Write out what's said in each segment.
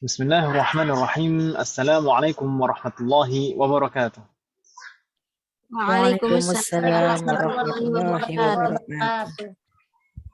Bismillahirrahmanirrahim. Assalamualaikum warahmatullahi wabarakatuh. Waalaikumsalam Waalaikumsalam warahmatullahi warahmatullahi wabarakatuh. wabarakatuh.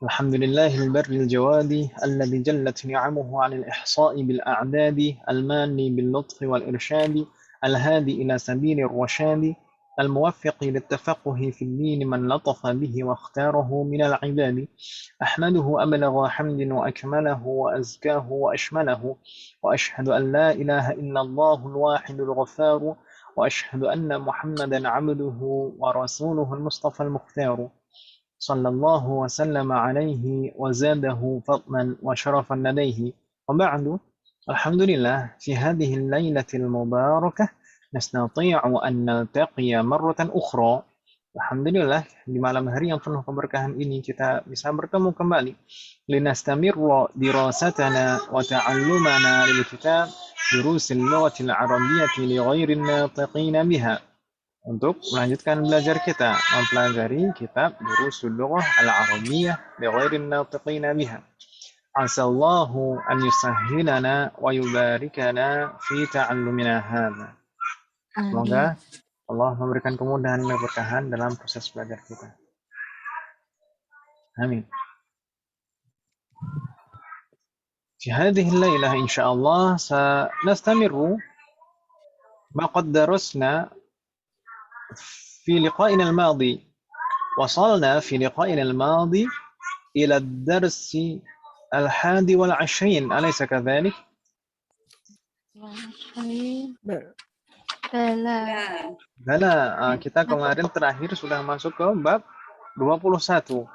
Alhamdulillahil barril jawadi alladhi jallat ni'amuhu 'anil ihsa'i bil a'dadi al-mani bil lutfi wal irsyadi al-hadi ila sabilir rasyadi al-muwaffiqi lit tafaqquhi fid din man latafa bihi wa ikhtarahu minal 'ibadi. Ahmaduhu ablagha hamdin wa akmalahu wa azkahu wa ashmalahu wa ashhadu an la ilaha illallahul wahidul ghaffar wa ashhadu anna Muhammadan 'abduhu wa rasuluhu al-mustafal mukhtar. صلى الله وسلم عليه وزاده فضلا وشرفا لديه وبعد. الحمد لله في هذه الليلة المباركة نستطيع أن نلتقي مرة أخرى. Alhamdulillah di malam hari yang penuh keberkahan ini kita bisa bertemu kembali. Linastamirra dirasatana wa ta'allumana lil kitab durusil lughatil arabiyyati li ghairin natiqina biha. Untuk melanjutkan belajar kita mempelajari kitab Durusul Lughah Al-Arabiyyah bi ghairin natiqina biha. Asallahu an yusahhilana wa yubarikana fi ta'allumina hadza. Semoga Allah memberikan kemudahan dan keberkahan dalam proses belajar kita. Amin. في هذه الليلة إن شاء الله سنستمر ما قد درسنا في لقائنا الماضي. وصلنا في لقائنا الماضي إلى الدرس 21 أليس كذلك؟ Bala, kita kemarin terakhir sudah masuk ke bab 21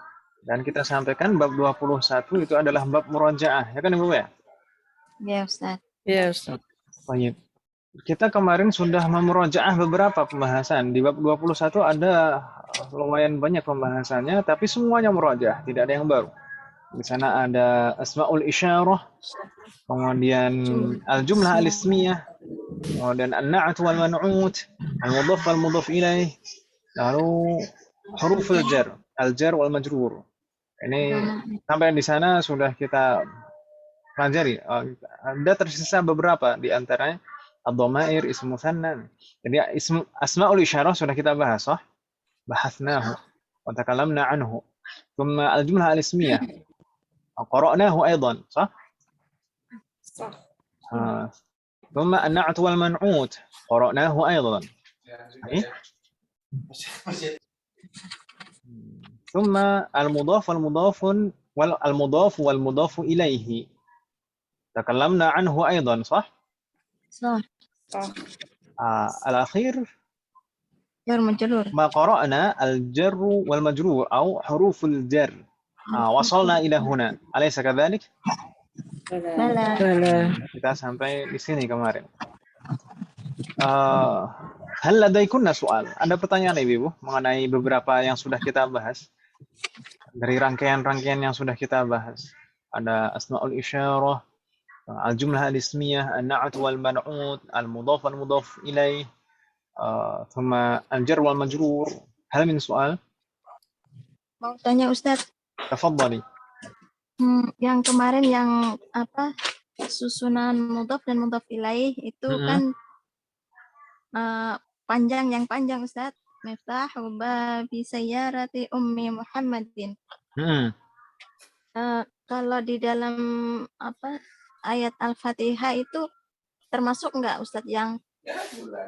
dan kita sampaikan bab 21 itu adalah bab murajaah, ya kan Ibu ya? Ya Ustaz. Ya Ustaz. Baik. Kita kemarin sudah memurojaah beberapa pembahasan. Di bab 21 ada lumayan banyak pembahasannya, tapi semuanya murojaah, tidak ada yang baru. Di sana ada asmaul isyarah, kemudian al-jumlah al-ismiyah, kemudian an-na'at wal man'ut, al-mudhaf wal mudhaf ilaih, lalu huruf al-jar wal majrur. Ini sampai di sana sudah kita pelajari. Ada tersisa beberapa di antaranya ad-dhamair, ismu musanna. Jadi asmaul isyarah sudah kita bahas, صح? Bahathnahu wa takallamna anhu. Thumma al-jumlah al-ismiyah qara'nahu aidan, صح? صح. ثم النعت والمنعوت قرأناه أيضا. ثم المضاف والمضاف إليه تكلمنا عنه أيضا، صح؟ صح. الأخير جر مجرور. ما قرأنا الجر والمجرور أو حروف الجر. وصلنا إلى هنا أليس كذلك؟ Bala. Kita sampai di sini kemarin. Hal ladaikunna soal? Ada pertanyaan Ibu mengenai beberapa yang sudah kita bahas dari rangkaian-rangkaian yang sudah kita bahas. Ada asmaul isyarah, al-jumlah al-ismiyah, an-na'at wal man'ut, al-mudhaf wal mudhaf ilaih, thumma al-jar wal majrur. Hal min soal? Mau tanya Ustaz. Tafadhali. Yang kemarin yang apa? Susunan mudhaf dan mudhaf ilaih itu kan yang panjang Ustaz. Miftahu babi sayyarati ummi Muhammadin. Kalau di dalam apa ayat Al-Fatihah itu termasuk enggak Ustaz yang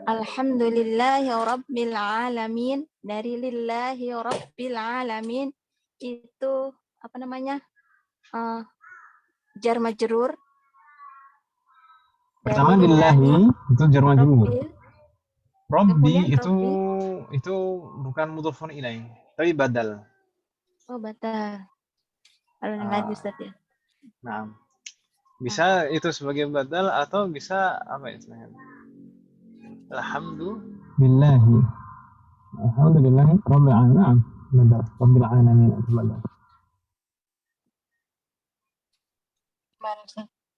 Alhamdulillahi rabbil alamin, dari lillahi rabbil alamin itu apa namanya? Jar majrur. Pertama lillahi itu jar majrur. Rabbi Rabbi. itu bukan mudhafun ilaih, tapi badal. Oh, badal. Kalau lagi Ustaz ya. Nah, bisa itu sebagai badal atau bisa apa istilahnya? Alhamdulillahi rabbil alamin. Badal, rabbil alamin itu badal.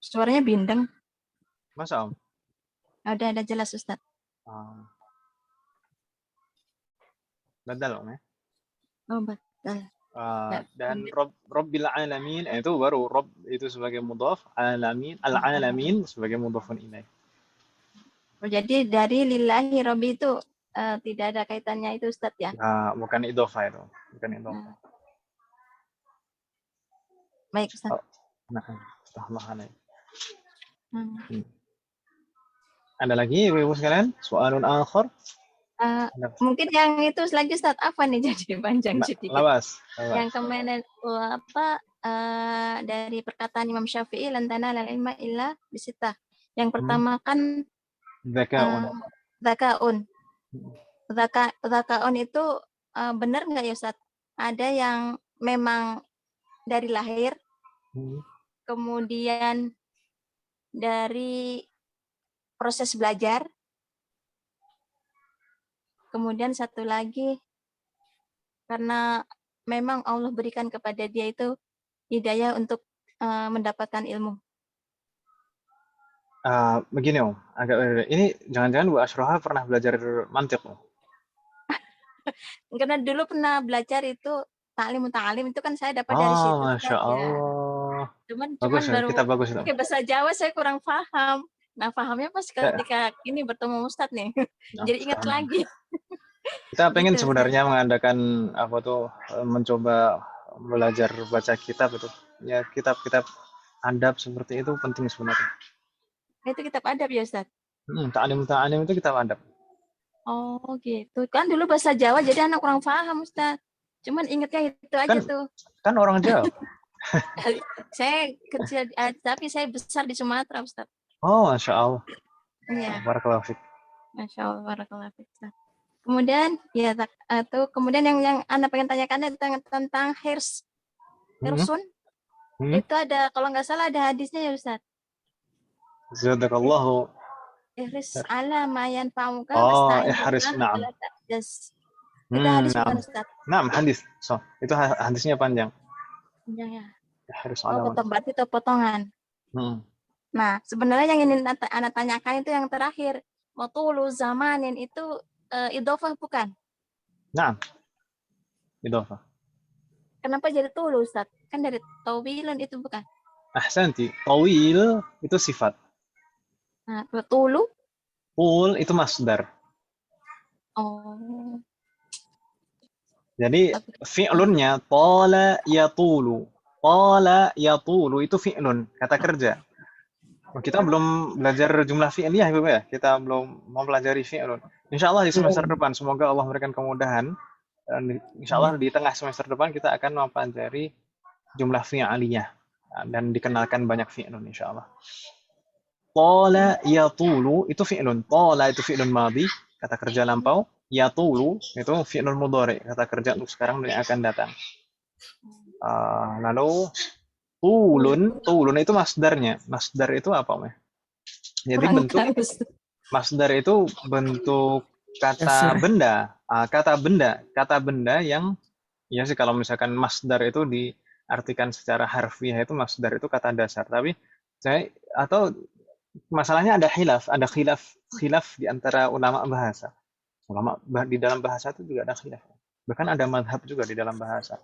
Suaranya bindeng. Masa Om? Ada jelas Ustaz. Badal Om ya? Oh, badal. Dan Rabbil alamin itu baru Rabb itu sebagai mudhaf, alamin al-alamin sebagai mudhafun ilaih. Jadi dari lillahi rabbi itu tidak ada kaitannya itu Ustaz ya? Bukan idhofah itu, bukan idhofah. Baik Ustaz. Nah, tahmahan. Hmm. Ada lagi Ibu sekalian? Soalun akhar? Mungkin yang itu lagi Ustaz apa nih jadi panjang sedikit. Lawas. Yang kemarin dari perkataan Imam Syafi'i lan tanalal ilma illa bisitah. Yang pertama kan zakaun. Zakaun itu benar nggak ya Ustaz? Ada yang memang dari lahir, kemudian dari proses belajar, kemudian satu lagi karena memang Allah berikan kepada dia itu hidayah untuk mendapatkan ilmu. Begini Om, ini jangan-jangan Bu Ashroha pernah belajar mantiq Om? Karena dulu pernah belajar itu ta'lim itu kan saya dapat dari situ. Masya Allah. Cuman bagus, baru kita bagus itu. pakai bahasa Jawa saya kurang paham. Nah, pahamnya pas ketika ini bertemu Ustadz nih. Jadi ingat lagi. Kita pengen Gitu, sebenarnya mengadakan mencoba belajar baca kitab itu. Ya, kitab-kitab adab seperti itu penting sebenarnya. Itu kitab adab ya Ustadz? Ta'lim itu kitab adab. Oh gitu. Kan dulu bahasa Jawa jadi anak kurang paham Ustadz. Cuman ingetnya itu aja tuh. Kan orang Jawa. Saya kecil, tapi saya besar di Sumatera Ustadz. Oh, Masya Allah. Iya. Barakallahu fiik. Masya Allah, barakallahu fiik. Kemudian ya kemudian yang Anda pengen tanyakan tentang hirsun. Itu ada, kalau nggak salah ada hadisnya ya Ustaz. Zadakallahu. Ihris ala ma yanfa'uka ihris, na'am. Itu hadis bukan Ustaz? Na'am, hadis. Itu hadisnya panjang. Panjang ya. Ihris ala. Berarti itu potongan. Nah, sebenarnya yang ingin Anda tanyakan itu yang terakhir. Watulu zamanin itu idhofah bukan? Nah, idhofah. Kenapa jadi tulu Ustaz? Kan dari tawilun itu bukan? Ahsanti, tawil itu sifat. Nah, tulu? Tul itu masdar. Oh. Jadi fi'lunnya tala yatulu. Tala yatulu itu fi'lun, kata kerja. Kita belum belajar jumlah fi'liyah Ibu ya. Kita belum mau pelajari fi'lun. Insyaallah di semester depan semoga Allah memberikan kemudahan dan insyaallah di tengah semester depan kita akan mempelajari jumlah fi'liyah dan dikenalkan banyak fi'lun insyaallah. Tala yatulu itu fi'lun. Tala itu fi'lun madhi, kata kerja lampau. Yatulu itu fi'lun mudhari, kata kerja untuk sekarang dan yang akan datang. Lalu tulun itu masdarnya. Masdar itu apa, Meh? Jadi bentuk masdar itu bentuk kata benda. Kata benda yang ya sih kalau misalkan masdar itu diartikan secara harfiah itu masdar itu kata dasar. Tapi masalahnya ada khilaf di antara ulama bahasa. Ulama di dalam bahasa itu juga ada khilaf. Bahkan ada madhab juga di dalam bahasa.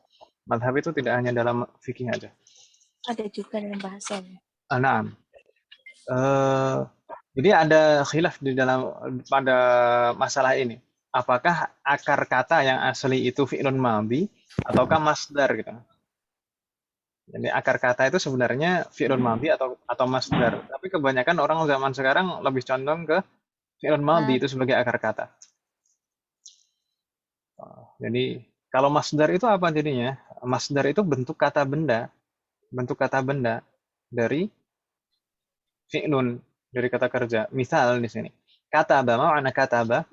Madhab itu tidak hanya dalam fikih aja. Ada juga dalam bahasanya. Nah, jadi ada khilaf pada masalah ini. Apakah akar kata yang asli itu fi'lun madhi ataukah masdar gitu. Jadi akar kata itu sebenarnya fi'lun madhi atau masdar. Tapi kebanyakan orang zaman sekarang lebih condong ke fi'lun madhi itu sebagai akar kata. Jadi kalau masdar itu apa jadinya? Masdar itu bentuk kata benda dari fi'lun, dari kata kerja. Misal di sini. Kataba, ma'ana kataba?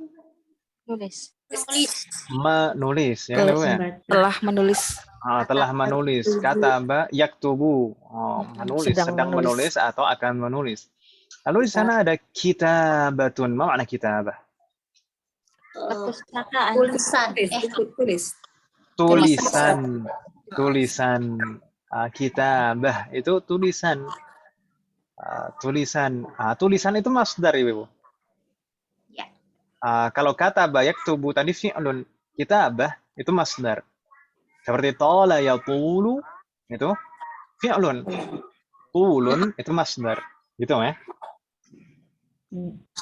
Nulis. Menulis, ya kan ya? Telah menulis. Telah menulis. Kataba yaktubu. Menulis, sedang menulis atau akan menulis. Lalu di sana ada kitabatun. Ma'ana kitabah? Perpustakaan. Tulisan. Kitabah itu tulisan. Tulisan itu masdar Ibu. Kalau kataba yaktubu tadi fi'lun, kitabah itu masdar. Seperti tola yatulu itu fi'lun. Tulun itu masdar. Gitu ya.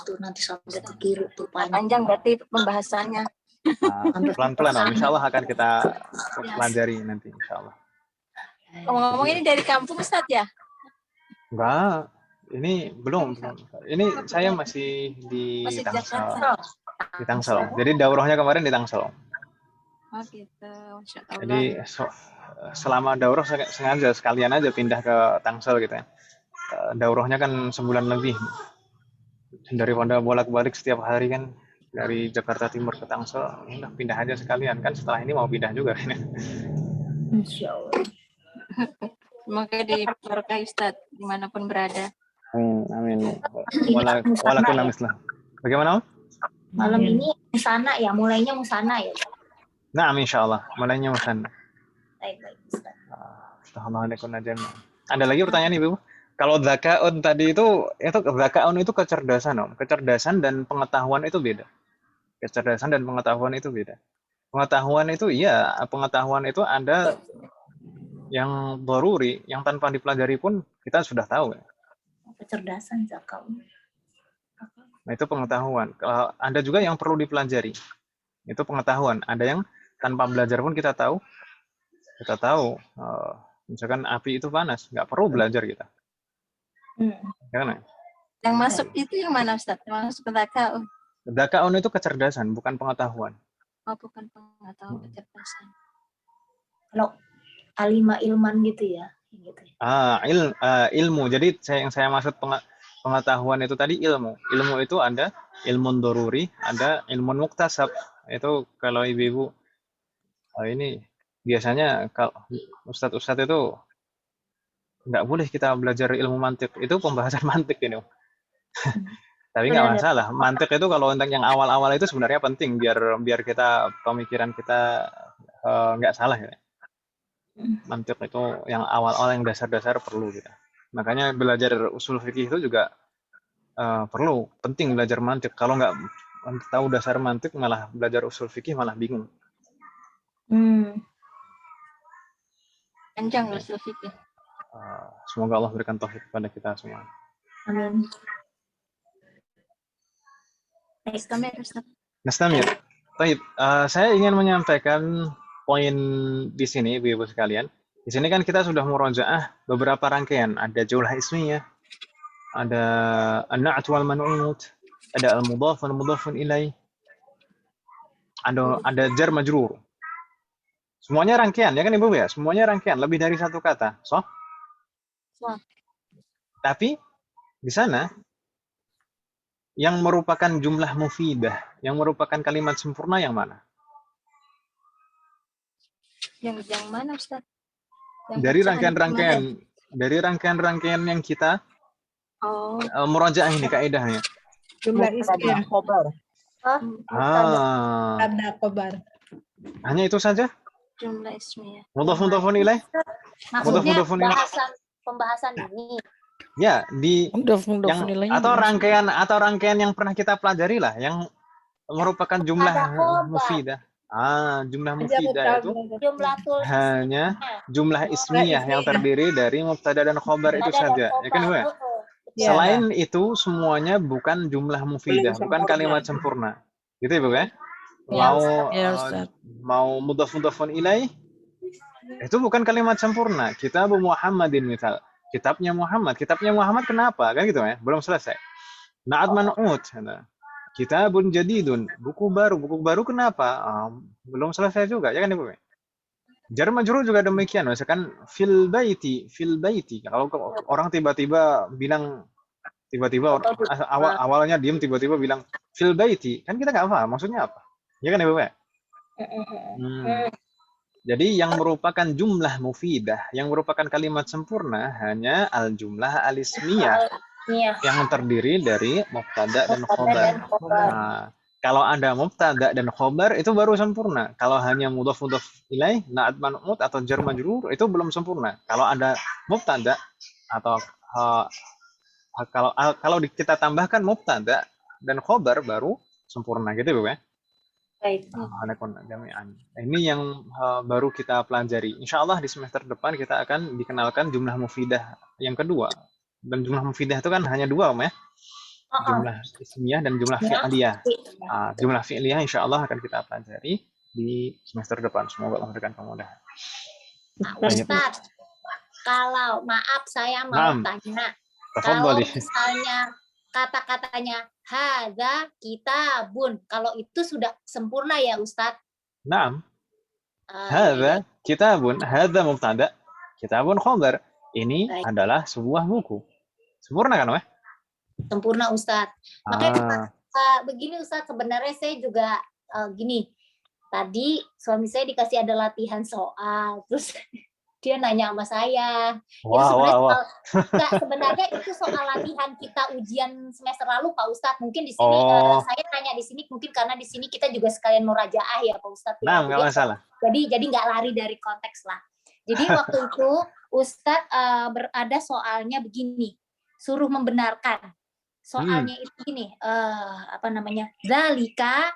Tuh nanti sampai kiri tuh Panjang berarti pembahasannya. Pelan-pelan Om. Insya Allah akan kita pelajari nanti insya Allah. Ngomong-ngomong ini dari kampung Ustaz ya? Enggak, ini belum. Ini saya masih di Masih di Tangsel. Jakarta. Di Tangsel. Jadi daurahnya kemarin di Tangsel. Oh gitu, Masya Allah. Jadi selama daurah sengaja sekalian aja pindah ke Tangsel gitu ya. Daurahnya kan sebulan lebih. Daripada bolak-balik setiap hari kan dari Jakarta Timur ke Tangsel, ya pindah aja sekalian kan setelah ini mau pindah juga kan. Insya Allah. Semoga diberkahi Ustaz dimanapun berada. Amin. Walaupun mislah. Bagaimana Om? Malam ini musana ya, mulainya musana ya. Nah, insya Allah mulainya Musan. Baik, Ustaz. Astagfirullahaladzim. Ada lagi pertanyaan Ibu? Kalau dzakaun tadi itu dzakaun itu kecerdasan Om. Kecerdasan dan pengetahuan itu beda. Kecerdasan dan pengetahuan itu beda. Pengetahuan itu iya, pengetahuan itu ada yang daruri, yang tanpa dipelajari pun kita sudah tahu ya. Kecerdasan zakat. Nah, itu pengetahuan. Kalau ada juga yang perlu dipelajari. Itu pengetahuan. Ada yang tanpa belajar pun kita tahu. Kita tahu, misalkan api itu panas, nggak perlu belajar kita. Karena Yang masuk itu yang mana Ustaz? Yang masuk ke dzakaun. dzakaun itu kecerdasan, bukan pengetahuan. Oh, bukan pengetahuan, kecerdasan. Kalau alima ilman gitu ya. Gitu. Ilmu. Jadi yang saya maksud pengetahuan itu tadi ilmu. Ilmu itu ada ilmu doruri, ada ilmu muktasab. Itu kalau ibu-ibu ini biasanya kalau ustadz-ustadz itu nggak boleh kita belajar ilmu mantik. Itu pembahasan mantik ini. Tapi nggak masalah. Mantik itu kalau untuk yang awal-awal itu sebenarnya penting biar kita pemikiran kita nggak salah ya. Mantik itu yang awal-awal yang dasar-dasar perlu kita. Makanya belajar usul fikih itu juga perlu, penting belajar mantik. Kalau nggak tahu dasar mantik malah belajar usul fikih malah bingung. Panjang usul fikih. Semoga Allah berikan taufik kepada kita semua. Amin. Nastamir. Baik, saya ingin menyampaikan poin di sini, ibu-ibu sekalian. Di sini kan kita sudah murojaah beberapa rangkaian. Ada jumlah ismiyah, ada an-na'at wal man'ut, ada al-mudhaf wal mudhafun ilaih, ada jar majrur. Semuanya rangkaian, ya kan Ibu ya? Semuanya rangkaian, lebih dari satu kata. So? Tapi di sana yang merupakan jumlah mufidah, yang merupakan kalimat sempurna yang mana? Yang mana Ustaz? Dari rangkaian yang kita murojaah ini kaidahnya. Jumlah ismiyah khobar. Ada khobar. Hanya itu saja? Jumlah ismiyah. Mudhaf-mudhafun ilaih? Maksudnya pembahasan ini. Ya, atau rangkaian rangkaian yang pernah kita pelajari lah, yang merupakan jumlah mufidah. Jumlah mufidah itu hanya jumlah ismiyah yang terdiri dari mubtada dan khobar itu saja, ya kan Bu? Selain itu semuanya bukan jumlah mufidah, bukan kalimat sempurna. Gitu ya Bu ya? Mau mudhaf-mudhafun ilaih itu bukan kalimat sempurna. Kitab Muhammadin misal. Kitabnya Muhammad kenapa? Kan gitu ya? Belum selesai. Na'at man'ut. Kitabun jadidun, buku baru kenapa? Belum selesai juga, ya kan Ibu? Jar majrur juga demikian, misalkan fil baiti. Kalau orang tiba-tiba bilang awalnya diem tiba-tiba bilang fil baiti, kan kita nggak paham maksudnya apa? Ya kan Ibu? Jadi yang merupakan jumlah mufidah, yang merupakan kalimat sempurna hanya al-jumlah al-ismiyah yang terdiri dari mubtada dan khobar. Kalau ada mubtada dan khobar itu baru sempurna. Kalau hanya mudhaf ilaih, na'at man'ut atau jar majrur itu belum sempurna. Kalau ada mubtada atau kalau kita tambahkan mubtada dan khobar baru sempurna gitu Bu ya. Baik. Alakunna jami'an. Ini yang baru kita pelajari. Insya Allah di semester depan kita akan dikenalkan jumlah mufidah yang kedua. Dan jumlah mufidah itu kan hanya dua, Om ya. Jumlah ismiyah dan jumlah fi'liyah. Jumlah fi'liyah insya Allah akan kita pelajari di semester depan. Semoga Allah memberikan kemudahan. Ustaz, kalau maaf saya mau tanya. Kalau Tafadhali. misalnya kata-katanya hadza kitabun, kalau itu sudah sempurna ya Ustadz? Naam. Hadza kitabun, hadza mubtada, kitabun khabar. Ini adalah sebuah buku. Sempurna kan, Weh? Sempurna Ustadz. Makanya begini Ustadz, sebenarnya saya juga gini. Tadi suami saya dikasih ada latihan soal, terus dia nanya sama saya. Sebenarnya itu soal latihan kita ujian semester lalu Pak Ustadz. Mungkin di sini saya nanya di sini mungkin karena di sini kita juga sekalian murajaah ya Pak Ustadz. Nah, nggak masalah. Jadi nggak lari dari konteks lah. Jadi waktu itu Ustadz ada soalnya begini, suruh membenarkan. Soalnya itu gini, zalika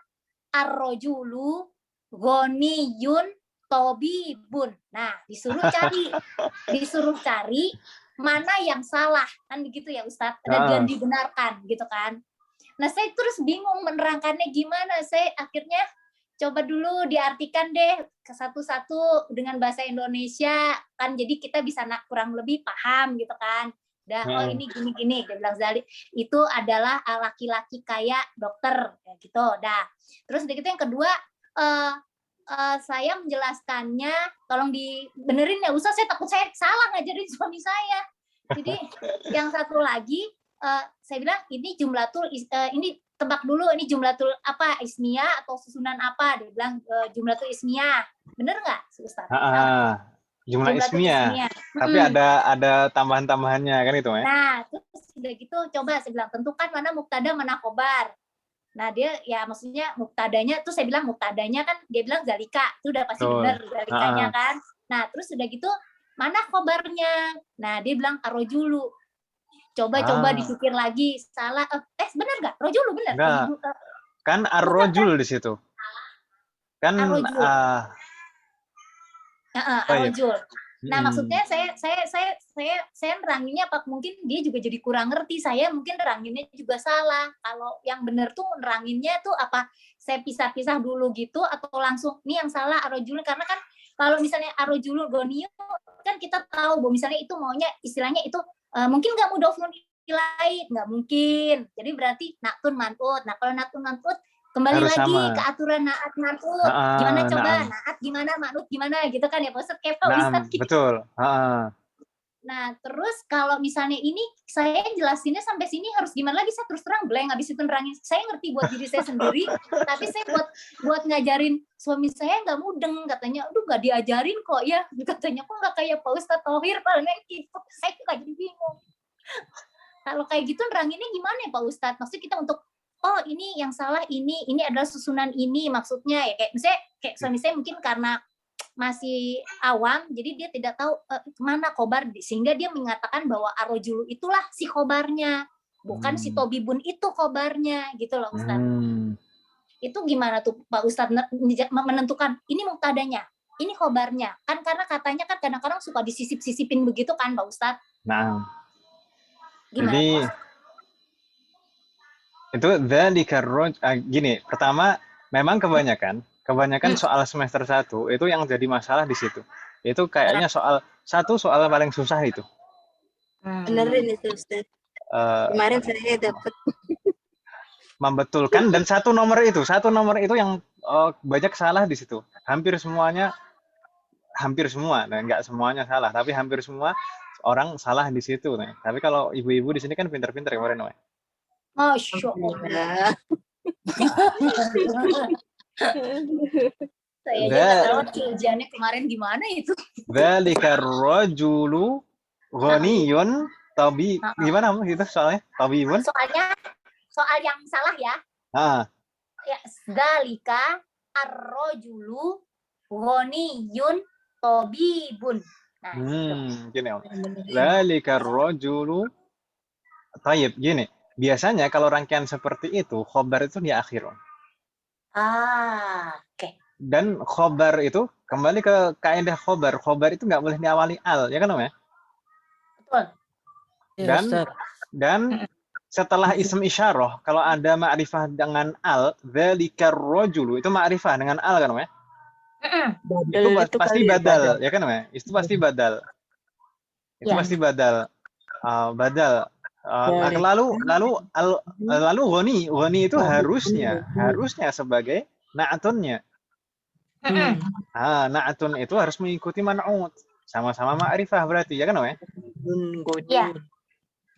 ar-rajulu ghaniyun tobibun. Nah, disuruh cari mana yang salah kan begitu ya Ustadz, dan dibenarkan gitu kan. Nah, saya terus bingung menerangkannya gimana. Saya akhirnya coba dulu diartikan deh ke satu-satu dengan bahasa Indonesia kan, jadi kita bisa kurang lebih paham gitu kan. Oh ini gini-gini, dia bilang Zali itu adalah laki-laki kayak dokter ya gitu. Terus begitu yang kedua saya menjelaskannya, tolong dibenerin ya Ustaz, saya takut saya salah ngajarin suami saya. Jadi yang satu lagi saya bilang ini jumlatul ini tebak dulu ini jumlatul apa, ismiyah atau susunan apa. Dia bilang jumlatul ismiyah. Bener nggak Ustaz? Jumlah ismiyah. Tapi ada tambahan-tambahannya kan itu ya. Nah, terus udah gitu coba saya bilang tentukan mana mubtada mana khobar. Nah, dia ya maksudnya muktadanya, terus saya bilang muktadanya kan dia bilang zalika, itu udah pasti benar zalikanya kan. Nah, terus udah gitu mana khobarnya? Nah, dia bilang arrojulu. Coba dipikir lagi, salah. Benar nggak? Rojulu benar. Kan arrojul di situ. Kan arrojul. Nah, maksudnya saya neranginnya apa mungkin dia juga jadi kurang ngerti. Saya mungkin neranginnya juga salah. Kalau yang benar tuh neranginnya tuh apa? Saya pisah-pisah dulu gitu atau langsung nih yang salah arrojul, karena kan kalau misalnya arrojul goniyo kan kita tahu bahwa misalnya itu maunya istilahnya itu mungkin nggak mudhofun ilaih, nggak mungkin. Jadi berarti naktun man'ut. Nah, kalau naktun man'ut kembali harus lagi sama ke aturan naat man'ut. Gimana coba naat gimana man'ut gimana gitu kan ya Pak Ustadz, kayak Pak Ustadz gitu. Betul. Nah, terus kalau misalnya ini saya jelasinnya sampai sini harus gimana lagi, saya terus terang blank, habis itu nerangin. Saya ngerti buat diri saya sendiri, tapi saya buat ngajarin suami saya nggak mudeng, katanya, aduh nggak diajarin kok ya, katanya kok nggak kayak Pak Ustadz Thohir, palingnya gitu. Saya juga jadi bingung. Kalau kayak gitu neranginnya gimana ya Pak Ustadz? Maksudnya kita untuk ini yang salah ini adalah susunan ini maksudnya ya, kayak misalnya kayak suami saya mungkin karena masih awam, jadi dia tidak tahu mana khobar, sehingga dia mengatakan bahwa arrojulu itulah si khobarnya, bukan si tobibun itu khobarnya, gitu loh Ustadz. Itu gimana tuh Pak Ustadz menentukan ini muktadanya, ini khobarnya, kan karena katanya kan kadang-kadang suka disisip-sisipin begitu kan Pak Ustadz. Nah, gimana jadi itu gini, pertama memang kebanyakan soal semester 1 itu yang jadi masalah di situ. Itu kayaknya soal paling susah itu. Benerin itu Ustaz. Kemarin saya dapat membetulkan, dan satu nomor itu yang banyak salah di situ. Hampir semua, dan nggak semuanya salah, tapi hampir semua orang salah di situ. Nih. Tapi kalau ibu-ibu di sini kan pintar-pintar kemarin, Wak. Masya Allah. Saya nggak tahu ujiannya kemarin gimana itu. Dzalika rajulu ghaniyun tabi, gimana gitu soalnya? Tabibun. Soal yang salah ya. Ya, dzalika ar-rajulu ghaniyun tabibun. Nah, gini Om. Dzalika rajulu. Tayyib, gini. Biasanya kalau rangkaian seperti itu, khobar itu di akhir. Oke. Dan khobar itu kembali ke kaidah khobar. Khobar itu nggak boleh diawali al, ya kan Om ya? Betul. Ya, Dan Ustaz. dan setelah ism isyarah, kalau ada ma'rifah dengan al, dzalika rajulu, itu ma'rifah dengan al kan Om ya? Itu Badal itu pasti kali ya, badal, badal. ya kan Om ya? Itu pasti badal. Itu Ya. pasti badal. Badal. Nah, Dari- lalu ghani itu harusnya sebagai na'atunnya. Na'atun itu harus mengikuti man'ut. Sama-sama ma'rifah berarti, ya kan Om ya? Ya.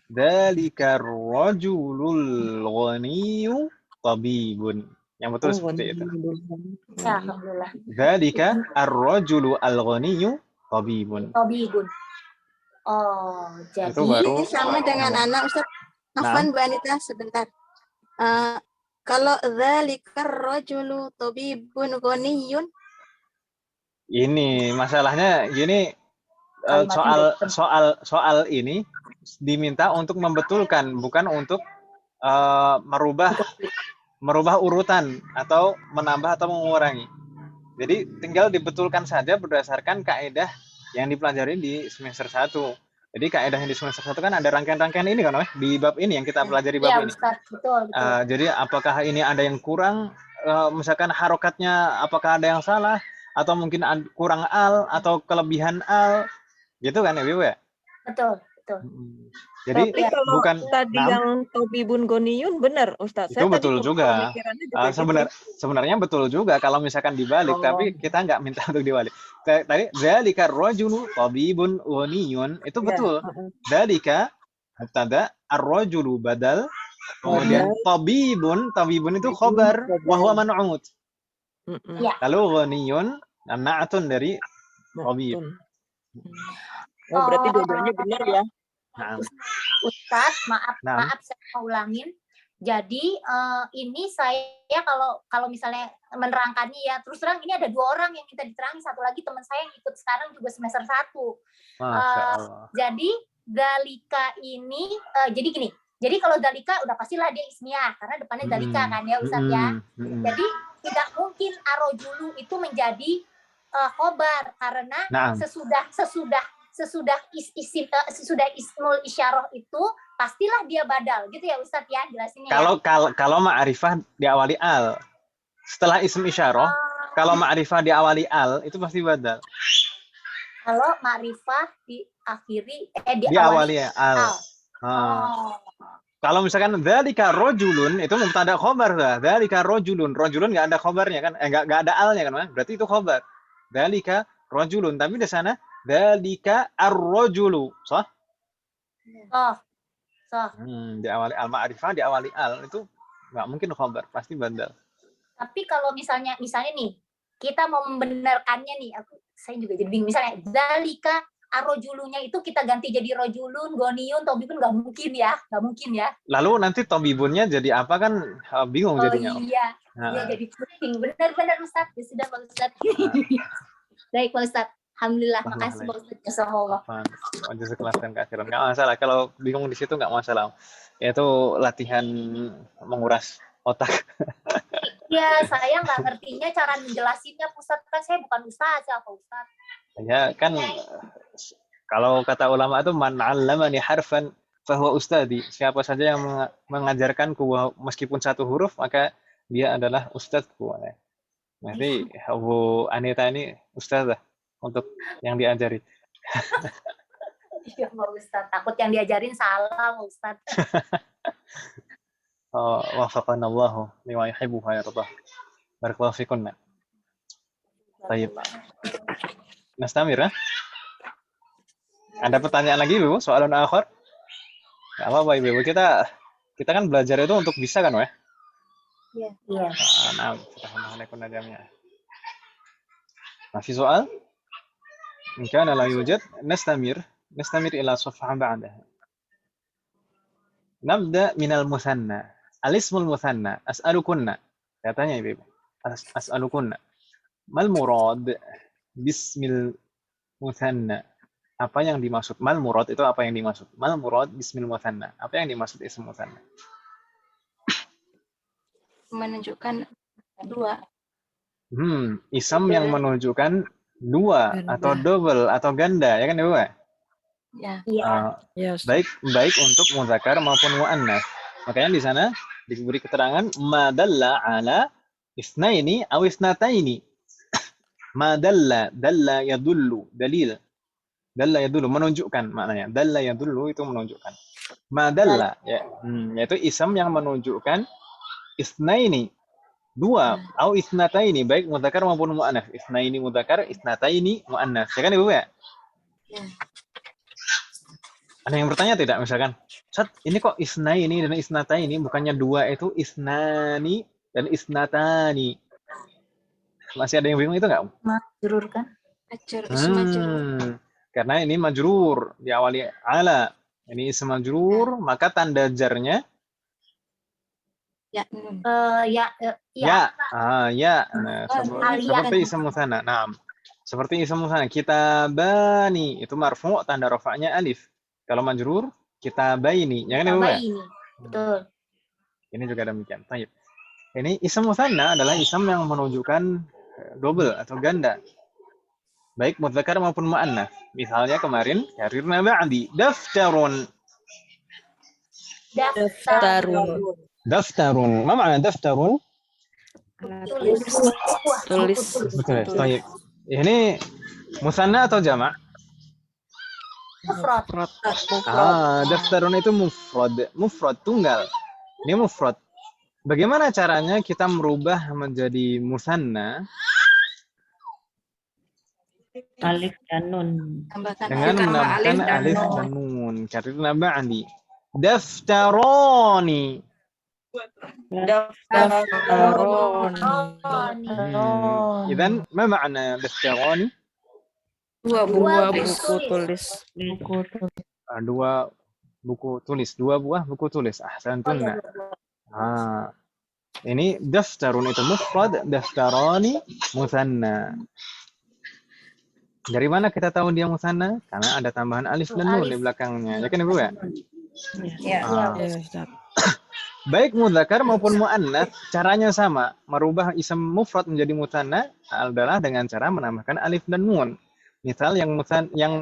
Dzalika rajulul ghaniyyu tabibun. Yang betul seperti itu. Ya, alhamdulillah. Dzalika ar-rajulu al-ghaniyyu tabibun. Tabibun. Oh, jadi Itu baru Ini sama dengan anak Ustaz. Afwan Bu Anita sebentar. Kalau dzalikar rajulu tabibun ghaniyun, ini masalahnya gini, kalimatnya soal ini diminta untuk membetulkan, bukan untuk merubah urutan atau menambah atau mengurangi. Jadi tinggal dibetulkan saja berdasarkan kaidah yang dipelajari di semester 1. Jadi kaidah yang di semester 1 kan ada rangkaian-rangkaian ini kan, di bab ini yang kita pelajari bab ya, ini. Ustaz, betul. Jadi apakah ini ada yang kurang, misalkan harokatnya apakah ada yang salah, atau mungkin kurang al, atau kelebihan al, gitu kan ya, Ibu ya? Betul. Jadi Tapi kalau bukan tadi yang Tabibun Goniyun benar Ustaz. itu betul juga. Sebenarnya Sebenarnya betul juga kalau misalkan dibalik, tapi kita nggak minta untuk dibalik. Tadi dzalika rajulu tabibun ghaniyun itu betul. Dzalika mubtada, ar-rajulu badal, kemudian tabibun itu khabar wa huwa man'ut. Lalu ghaniyun na'atun dari tabib. Oh, berarti dua-duanya benar ya. Nah. Ustaz, maaf saya mau ulangin. Jadi ini saya kalau misalnya menerangkannya ya, terus terang ini ada 2 orang yang minta diterangi, satu lagi teman saya yang ikut sekarang juga semester 1. Jadi dalika ini jadi gini. Jadi kalau dalika udah pastilah dia ismiyah karena depannya dalika kan ya Ustaz ya. Jadi tidak mungkin arojulu itu menjadi khobar karena sesudah ismul isyarah itu pastilah dia badal gitu ya Ustadz ya jelasinnya. Kalau ma'rifah diawali al, setelah ism isyarah, kalau ma'rifah diawali al itu pasti badal. Kalau ma'rifah diawali al. Kalau misalkan dzalika rajulun itu mubtada khobar dah. Dzalika rajulun enggak ada khobarnya kan? Enggak ada alnya kan? Berarti itu khobar. Dzalika rajulun, tapi di sana dzalika ar-rajulu, sah? Diawali al ma'rifah, diawali al itu nggak mungkin khobar, pasti badal. Tapi kalau misalnya nih, kita mau membenarkannya nih, saya juga jadi bingung. Misalnya dzalika ar-rajulunya itu kita ganti jadi rajulun, goniyun, tabibun nggak mungkin ya. Lalu nanti tabibunnya jadi apa kan bingung jadinya. Iya, jadi pusing. Benar Ustaz, ya sudah Pak Ustaz. Baik Pak Ustaz. Alhamdulillah, makasih Pak Ustaz. Jazakallah. Jazakallah khairan. Nggak masalah, kalau bingung di situ nggak masalah. Itu latihan menguras otak. Ya, saya nggak ngertinya cara menjelasinnya, Ustaz. Kan saya bukan Ustaz, Pak Ustaz. Ya kan, kalau kata ulama itu man 'allamani harfan fahuwa ustadi. Siapa saja yang mengajarkanku meskipun 1 huruf, maka dia adalah ustadzku. Nanti Bu Anita ini ustazah untuk yang diajari. Iya Pak Ustaz, takut yang diajarin salah Pak Ustaz. Wafaqanallahu lima yuhibbu wa yardah. Barakallahu fikunna. Baik. Nastamir ya? Ada pertanyaan lagi Bu? Soalan akhir? Enggak apa-apa Ibu. Kita kan belajar itu untuk bisa kan, ya? Iya. Nah, Assalamualaikum najamnya. Masih soal? In kana la yujad, nastamir ila safha ba'daha. Nabda minal muthanna. Al-ismul muthanna. As'alukunna. Katanya Ibu. As'alukunna. Mal murad bismil muthanna. Apa yang dimaksud? Mal murad itu apa yang dimaksud? Mal murad bismil muthanna. Apa yang dimaksud ism muthanna? menunjukkan Dua. Isam yang menunjukkan dua Ganda. atau double atau ganda, ya kan Ibu? Ya. Iya. Yes. Baik untuk muzakkar maupun muannas. Makanya di sana diberi keterangan ma dalla ala isnaini aw isnataini. Ma dalla yadullu, dalil. Dalla yadullu menunjukkan maknanya. Dalla yadullu itu menunjukkan. Ma dalla ya, yaitu isam yang menunjukkan isnaini dua atau isnataini baik mudzakkar maupun muannas. Isnaini mudzakkar, isnataini muannas. Ya kan Ibu ya? Ya. Ada yang bertanya tidak misalkan, Sat, ini kok isnaini dan isnataini bukannya dua itu isnani dan isnatani. Masih ada yang bingung itu enggak? Majrur kan? Ism majrur. Karena ini majrur diawali ala. Ini ism majrur, maka tanda jarnya Ya. Nun. Ya. Ya. Nah, seperti ism musanna. Nah, seperti ism musanna kitabani itu marfu, tanda rafa'nya alif. Kalau majrur kitabaini, ya kan Ibu? Betul. Ini juga demikian. Baik. Ini ism musanna adalah ism yang menunjukkan double atau ganda. Baik mudzakkar maupun muannas. Misalnya kemarin karirna ba'di daftarun. Daftarun. Ma makna daftarun? Tulis. Betul. Baik. Ini musanna atau jamak? Mufrad. Daftarun itu mufrad tunggal. Ini mufrad. Bagaimana caranya kita merubah menjadi musanna? Alif dan nun. Dengan menambahkan alif dan nun. Karirna ba'di. Daftaroni. Idzan ma makna daftaroni? Dua buku tulis. Dua buku tulis, dua buah buku tulis. Ahsantunna. Ini daftarun itu mufrad, daftarani musanna. Dari mana kita tahu dia musanna? Karena ada tambahan alif dan nun di belakangnya. Ya kan Ibu ya? Ya. Baik mudzakkar maupun muannas caranya sama. Merubah ism mufrad menjadi musanna adalah dengan cara menambahkan alif dan nun. Misal yang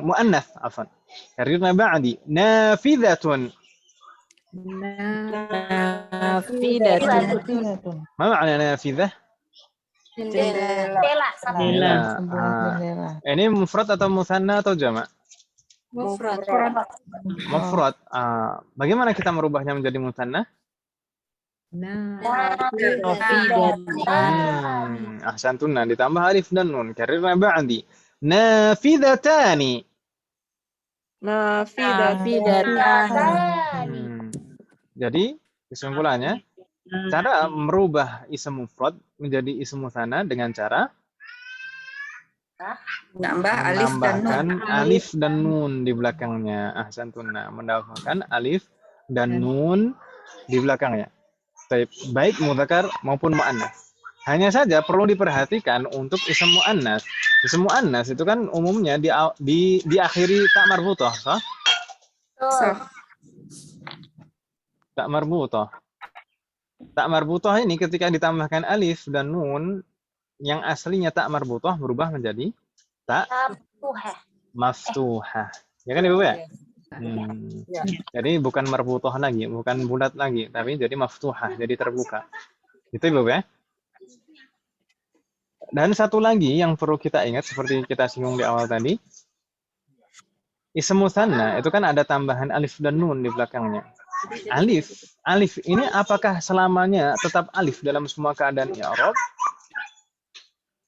muannas, afwan. Karirna ba'di nafidatun. Ma makna nafidah? Jendela. Ini mufrad atau musanna atau jamak? Mufrad. Mufrad. Bagaimana kita merubahnya menjadi musanna? Ahsantunna, ditambah alif dan nun. Karirna ba'di nafidatani. Jadi kesimpulannya, cara merubah ism mufrad menjadi ism musanna dengan cara menambahkan alif dan nun di belakangnya. Ahsantunna, menambahkan alif dan nun di belakangnya. Baik mudzakkar maupun muannas. Hanya saja perlu diperhatikan untuk ism muannas. Ism muannas itu kan umumnya diakhiri tak marbutah, sah? Tak marbutah. Tak marbutah ini ketika ditambahkan alif dan nun yang aslinya tak marbutah berubah menjadi tak maftuhah. Ya kan Ibu ya? Jadi bukan marbutah lagi, bukan bulat lagi, tapi jadi maftuhah, jadi terbuka. Itu Ibu ya? Dan satu lagi yang perlu kita ingat seperti kita singgung di awal tadi, ism musanna itu kan ada tambahan alif dan nun di belakangnya. Alif ini apakah selamanya tetap alif dalam semua keadaan i'rab?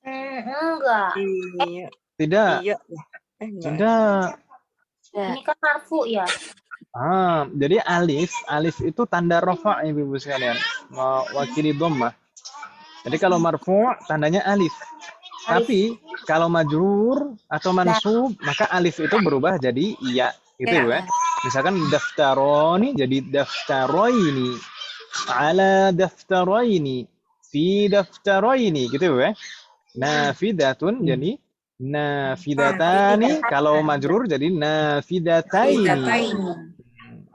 Enggak. Tidak. Tidak. Ini kan marfu ya. Jadi alif itu tanda rafa' Ibu sekalian. Wakili dhammah. Jadi kalau marfu' tandanya alif. Tapi kalau majrur atau mansub maka alif itu berubah jadi iya. Gitu ya. Misalkan daftaroni jadi daftaroini. Ala daftaraini. Fi daftaraini gitu ya. Nafidatun jadi nafidatani. Kalau majrur jadi nafidataini.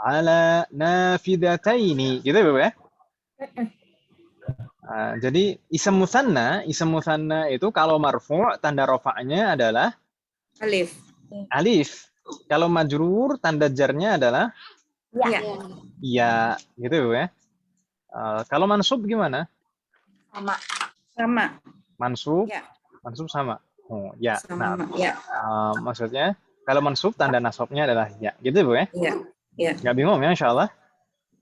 Ala nafidataini. Gitu ya. Jadi ism musanna itu kalau marfu' tanda rafa'nya adalah Alif. alif. Kalau majrur tanda jarnya adalah Ya. ya, gitu ya. Kalau mansub gimana? Sama. Sama. Mansub, Ya. mansub sama. Oh, ya. Nah, Sama. Ya. maksudnya kalau mansub tanda nasabnya adalah ya, gitu Bu ya? Ya. Ya. Nggak bingung ya, insyaallah.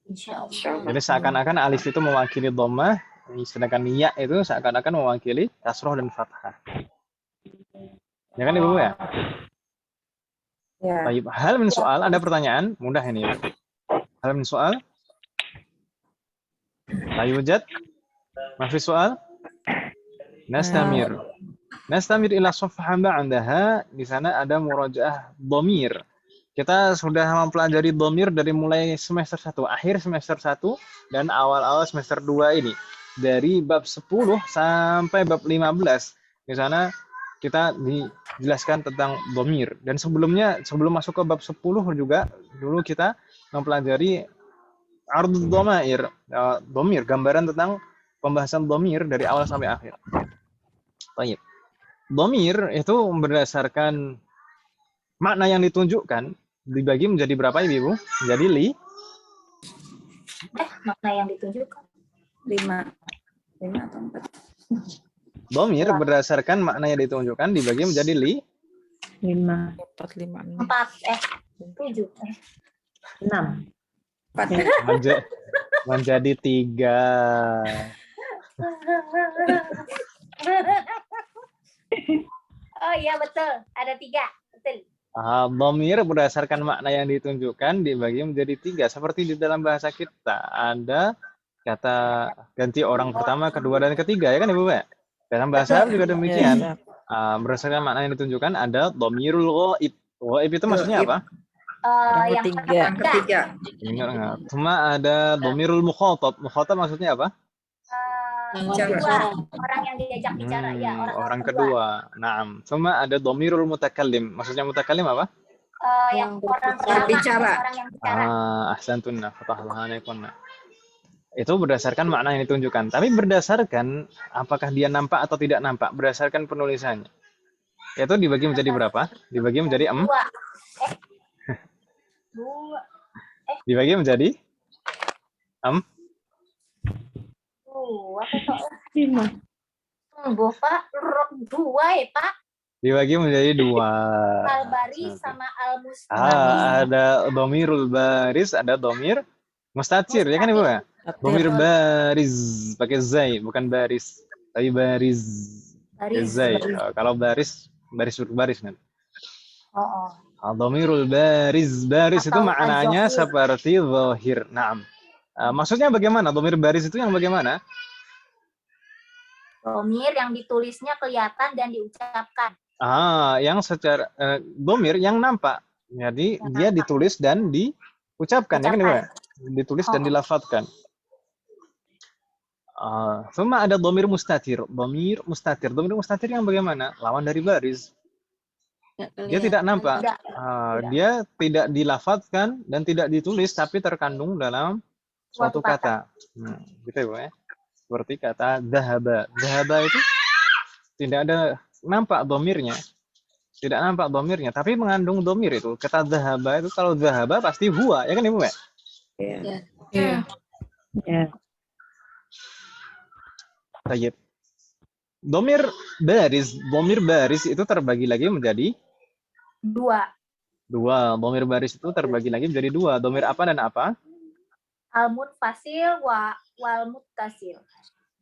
Insyaallah. Jadi seakan-akan alif itu mewakili dhammah, sedangkan ya itu seakan-akan mewakili kasroh dan fathah. Ya kan Ibu ya? Ya. Baik, hal min soal, ada pertanyaan? Mudah ini. Hal min soal? Layujad? Mafi soal? Nastamir. Nastamir ila safha ba'daha, di sana ada murajaah dhamir. Kita sudah mempelajari dhamir dari mulai semester 1, akhir semester 1 dan awal-awal semester 2 ini. Dari bab 10 sampai bab 15. Di sana kita dijelaskan tentang dhamir. Dan sebelumnya, sebelum masuk ke bab 10 juga, dulu kita mempelajari ardud dhamair, dhamir, gambaran tentang pembahasan dhamir dari awal sampai akhir. Baik. Dhamir itu berdasarkan makna yang ditunjukkan, dibagi menjadi berapa Ibu? Menjadi Makna yang ditunjukkan. 5 atau 4. Dhamir berdasarkan makna yang ditunjukkan dibagi menjadi 5. 4, 5, 6. 7. 6. 4. menjadi 3. Oh iya betul, ada 3. Betul. Dhamir berdasarkan makna yang ditunjukkan dibagi menjadi 3. Seperti di dalam bahasa kita ada kata ganti orang pertama, kedua, dan ketiga, ya kan Ibu ya? Dalam bahasa Arab juga demikian. Berdasarkan makna yang ditunjukkan ada dhamirul ghaib. Ghaib itu maksudnya apa? Yang ketiga. Cuma ada dhamirul mukhatab. Mukhatab maksudnya apa? Orang yang diajak bicara, ya, orang kedua. Naam. Cuma ada dhamirul mutakallim. Maksudnya mutakallim apa? Yang orang pertama, bicara. orang yang bicara. Ahsantunna, fatahallahu alaikunna. Itu berdasarkan makna yang ditunjukkan. Tapi berdasarkan apakah dia nampak atau tidak nampak, berdasarkan penulisannya. Itu dibagi menjadi berapa? Dibagi menjadi 4. 2. Dibagi menjadi 4. Apa tuh? 5. Bapak 2 ya Pak. Dibagi menjadi 2. Al-baris sama al-mustatir. Ada dhamirul baris, ada dhamir mustatir, ya kan Ibu ya? Dhamir baris pakai zai, bukan baris, tapi baris. Zai. Kalau baris berbaris nanti. Dhamirul baris itu maknanya seperti zahir. Naam. Maksudnya bagaimana? Dhamir baris itu yang bagaimana? Dhamir yang ditulisnya kelihatan dan diucapkan. Yang secara dhamir yang nampak. Jadi dia ditulis dan diucapkan, ya kan Ibu? Ditulis dan dilafadzkan. Cuma ada dhamir mustatir. Dhamir mustatir yang bagaimana? Lawan dari baris. Dia tidak nampak. Dia tidak dilafadzkan dan tidak ditulis, tapi terkandung dalam suatu kata. Gitu ya. Seperti kata dhahaba. Dhahaba itu tidak ada nampak dhamirnya. Tidak nampak dhamirnya, tapi mengandung dhamir itu. Kata dhahaba itu, kalau dhahaba pasti huwa, ya kan Ibu ya? Iya. Baik. Dhamir baris itu terbagi lagi menjadi 2. Dhamir baris itu terbagi lagi menjadi 2. Dhamir apa dan apa? Al-munfasil wal muttasil.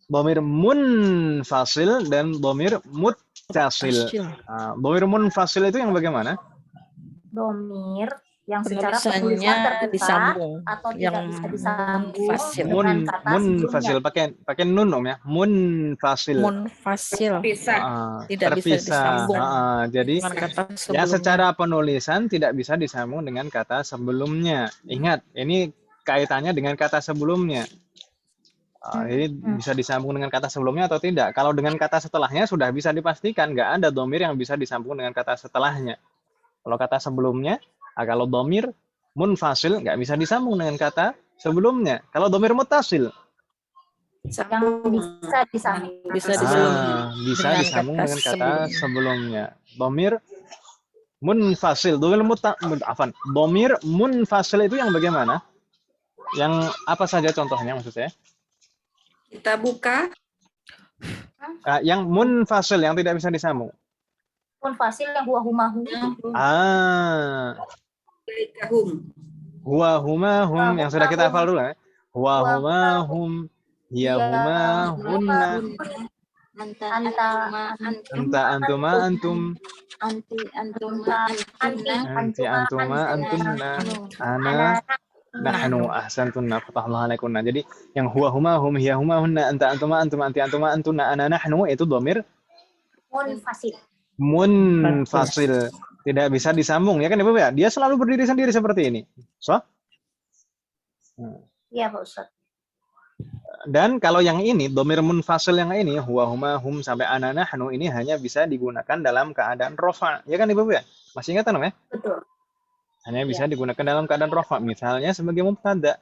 Dhamir munfasil dan dhamir muttasil. Dhamir munfasil itu yang bagaimana? Dhamir yang secara Penulisannya terpisah disambung. atau Yang tidak bisa disambung munfasil. dengan kata Munfasil pakai nun ya. Munfasil. Munfasil. Tidak bisa terpisah. disambung. Jadi Dengan kata ya sebelumnya. secara penulisan tidak bisa disambung dengan kata sebelumnya. Ingat, ini kaitannya dengan kata sebelumnya. Ini bisa disambung dengan kata sebelumnya atau tidak? Kalau dengan kata setelahnya sudah bisa dipastikan, nggak ada dhamir yang bisa disambung dengan kata setelahnya. Kalau kata sebelumnya, kalau dhamir munfasil nggak bisa disambung dengan kata sebelumnya. Kalau dhamir muttasil, Sambung. bisa disambung. Bisa disambung. Bisa Dengan disambung kata dengan kata sebelumnya. sebelumnya. Domir munfasil. Domir munfasil itu yang bagaimana? Yang apa saja contohnya maksud saya? Kita buka. Yang munfasil yang tidak bisa disambung. Munfasil yang huwa huma hum. Ilaikahum. Huwa huma hum yang sudah kita hafal dulu ya. Huwa huma hum, hiya huma hunna, Anta antuma antum, anti antuma anti antuma antunna, ana nahnu ahsantunna fatahullah alaikunna. Jadi yang huwa huma hum, hiya huma hunna, anta antuma antum, anti antuma antunna, ana nahnu itu dhamir Munfasil. munfasil, tidak bisa disambung ya kan Ibu ya? Dia selalu berdiri sendiri seperti ini. So? Iya Pak Ustadz. Dan kalau yang ini, dhamir munfasil yang ini, huwa huma hum sampai ana nahnu ini hanya bisa digunakan dalam keadaan rofa. Ya kan Ibu ya? Masih ingat ya? Betul. Hanya bisa digunakan dalam keadaan rofa. Misalnya sebagai mubtada.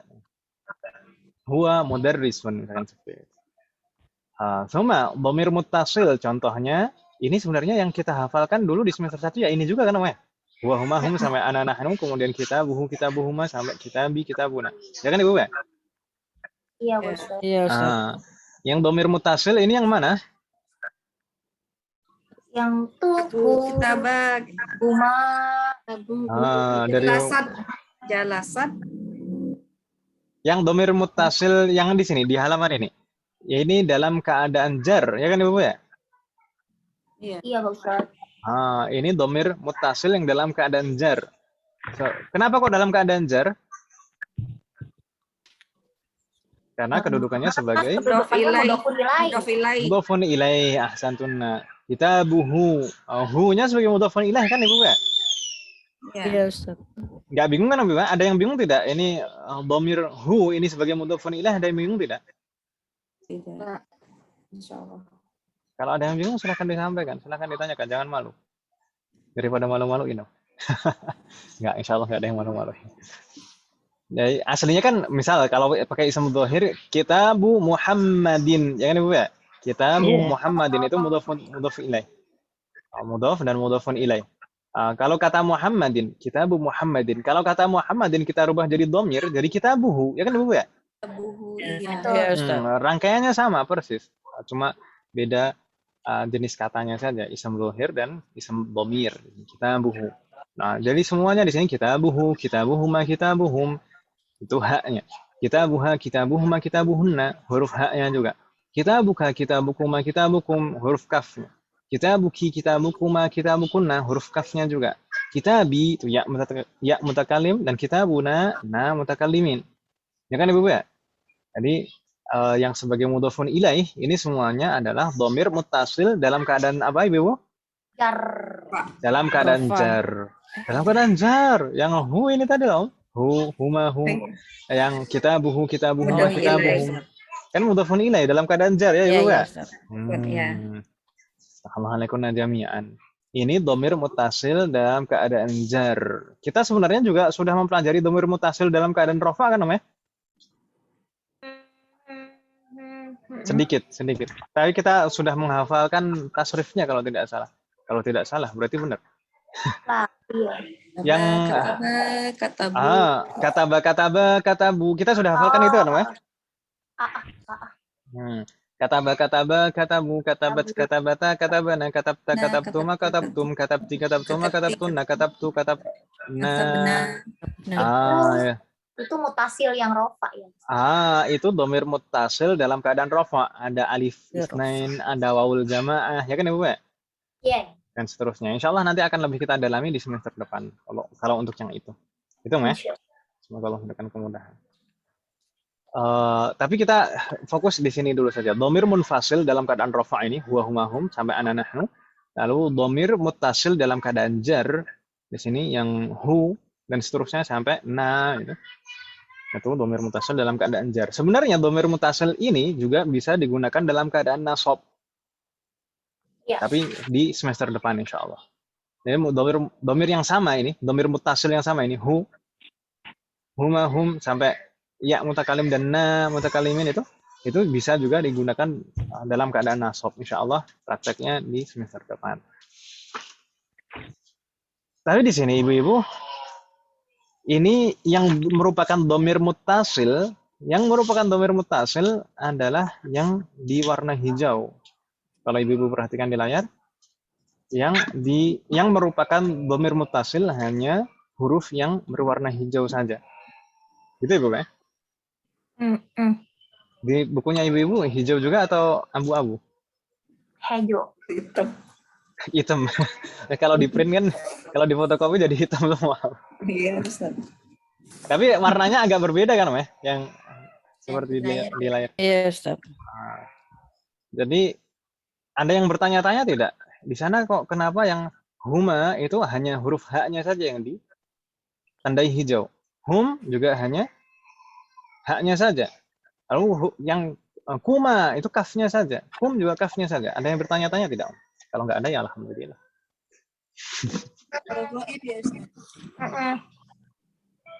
Huwa mudarrisun misalkan seperti itu. Sama dhamir muttasil contohnya ini sebenarnya yang kita hafalkan dulu di semester 1 ya ini juga kan namanya. Huwa huma hum sampai ana nahnu kemudian kitabuhuma sampai kitabuna. Ya kan Ibu ya? Iya Pak Ustadz. Iya, Ustaz. Yang dhamir muttasil ini yang mana? Yang tuh Kita bag. huma Dari Jalasat. yang dhamir muttasil yang di sini di halaman ini. Ya, ini dalam keadaan jar, ya kan Ibu ya? iya Pak Ustadz. Ini dhamir muttasil yang dalam keadaan jar. Kenapa kok dalam keadaan jar? Karena kedudukannya sebagai mudhofun ilaih. Ahsantunna. Kitabuhu. Hu-nya sebagai mudhofun ilaih kan Ibu ya? Iya, Ustaz. Nggak bingung kan Ibu? Ada yang bingung tidak? Ini dhamir hu ini sebagai mudhofun ilaih, ada yang bingung tidak? Tidak. Insyaallah. Kalau ada yang bingung silahkan disampaikan, silahkan ditanyakan, jangan malu. Daripada malu-maluin. Nggak, insya Allah nggak ada yang malu-maluin. Jadi aslinya kan misal kalau pakai ism dzahir kitabu Muhammadin, ya kan Ibu ya? Kitabu Muhammadin itu mudhof ilaih. Mudhof dan mudhofun ilaih. Kalau kata Muhammadin, kitabu Muhammadin. Kalau kata Muhammadin kita rubah jadi dhamir, jadi kitabuhu, ya kan Ibu ya? Iya, Ustaz. Rangkaiannya sama persis. Cuma beda jenis katanya saja, ism dzahir dan ism dhamir. Kitabuhu. Nah, jadi semuanya di sini kitabuhu, kitabuhuma, kitabuhum. Itu haknya. Kitabuha, kitabuhuma, kitabuhunna, huruf haknya juga. Kitabuka, kitabukuma, kitabukum, huruf kafnya. Kitabuki, kitabukuma, kitabukunna, huruf kafnya juga. Kitabi itu ya mutakalim dan kitabuna na mutakallimin. Ya kan Ibu ya? Jadi yang sebagai mudhofun ilaih ini semuanya adalah dhamir muttasil dalam keadaan apa Ibu? Jar. Dalam keadaan jar. Dalam keadaan jar. Yang hu ini tadi loh. Hu, huma, hum. Yang kitabuhu, kitabuhuma, kitabuhum. Kan mudhofun ilaih dalam keadaan jar ya Ibu ya? Alhamdulillah jami'an. Ini dhamir muttasil dalam keadaan jar. Kita sebenarnya juga sudah mempelajari dhamir muttasil dalam keadaan rafa kan namanya? Sedikit. Tapi kita sudah menghafalkan tasrifnya kalau tidak salah. Kalau tidak salah berarti benar. Yang katabu kita sudah hafalkan itu kan namanya? Katabu, katabat, katabata, katabana, katabta, katabtuma, katabtum, katabti, katabtuma, katabtunna, katabtu, katabna. Ya. Itu mutasil yang rofa ya. Itu dhamir muttasil dalam keadaan rafa. Ada alif isnain, ada wawul jamaah, ya kan Ibu ya? Iya. Dan seterusnya. Insya Allah nanti akan lebih kita dalami di semester depan. Kalau untuk yang itu. Itu ya. Semoga Allah memberikan kemudahan. Tapi kita fokus di sini dulu saja. Dhamir munfasil dalam keadaan rafa ini, huwa huma hum sampai ana nahnu. Lalu dhamir muttasil dalam keadaan jar di sini yang hu dan seterusnya sampai na gitu. Itu dhamir muttasil dalam keadaan jar. Sebenarnya dhamir muttasil ini juga bisa digunakan dalam keadaan nasab. Ya. Tapi di semester depan insya Allah. Jadi dhamir yang sama ini, dhamir muttasil yang sama ini, huma hum sampai ya mutakalim dan na mutakalimin itu itu bisa juga digunakan dalam keadaan nasab. Insya Allah prakteknya di semester depan. Tapi di sini ibu-ibu, ini yang merupakan domir muttasil, adalah yang diwarna hijau. Kalau ibu-ibu perhatikan di layar, yang merupakan domir muttasil hanya huruf yang berwarna hijau saja. Gitu ibu ya? Di bukunya ibu-ibu hijau juga atau abu-abu? Hijau. Hitam. Kalau di print kan, kalau di fotokopi jadi hitam semua. Iya, Ustaz. Tapi warnanya agak berbeda kan, Meh? Yang seperti di layar. Iya, Ustaz. Jadi ada yang bertanya-tanya tidak? Di sana kok kenapa yang huma itu hanya huruf H-nya saja yang ditandai hijau? Hum juga hanya H-nya saja. Lalu yang kuma itu kafnya saja. Kum juga kafnya saja. Ada yang bertanya-tanya tidak? Kalau nggak ada ya alhamdulillah.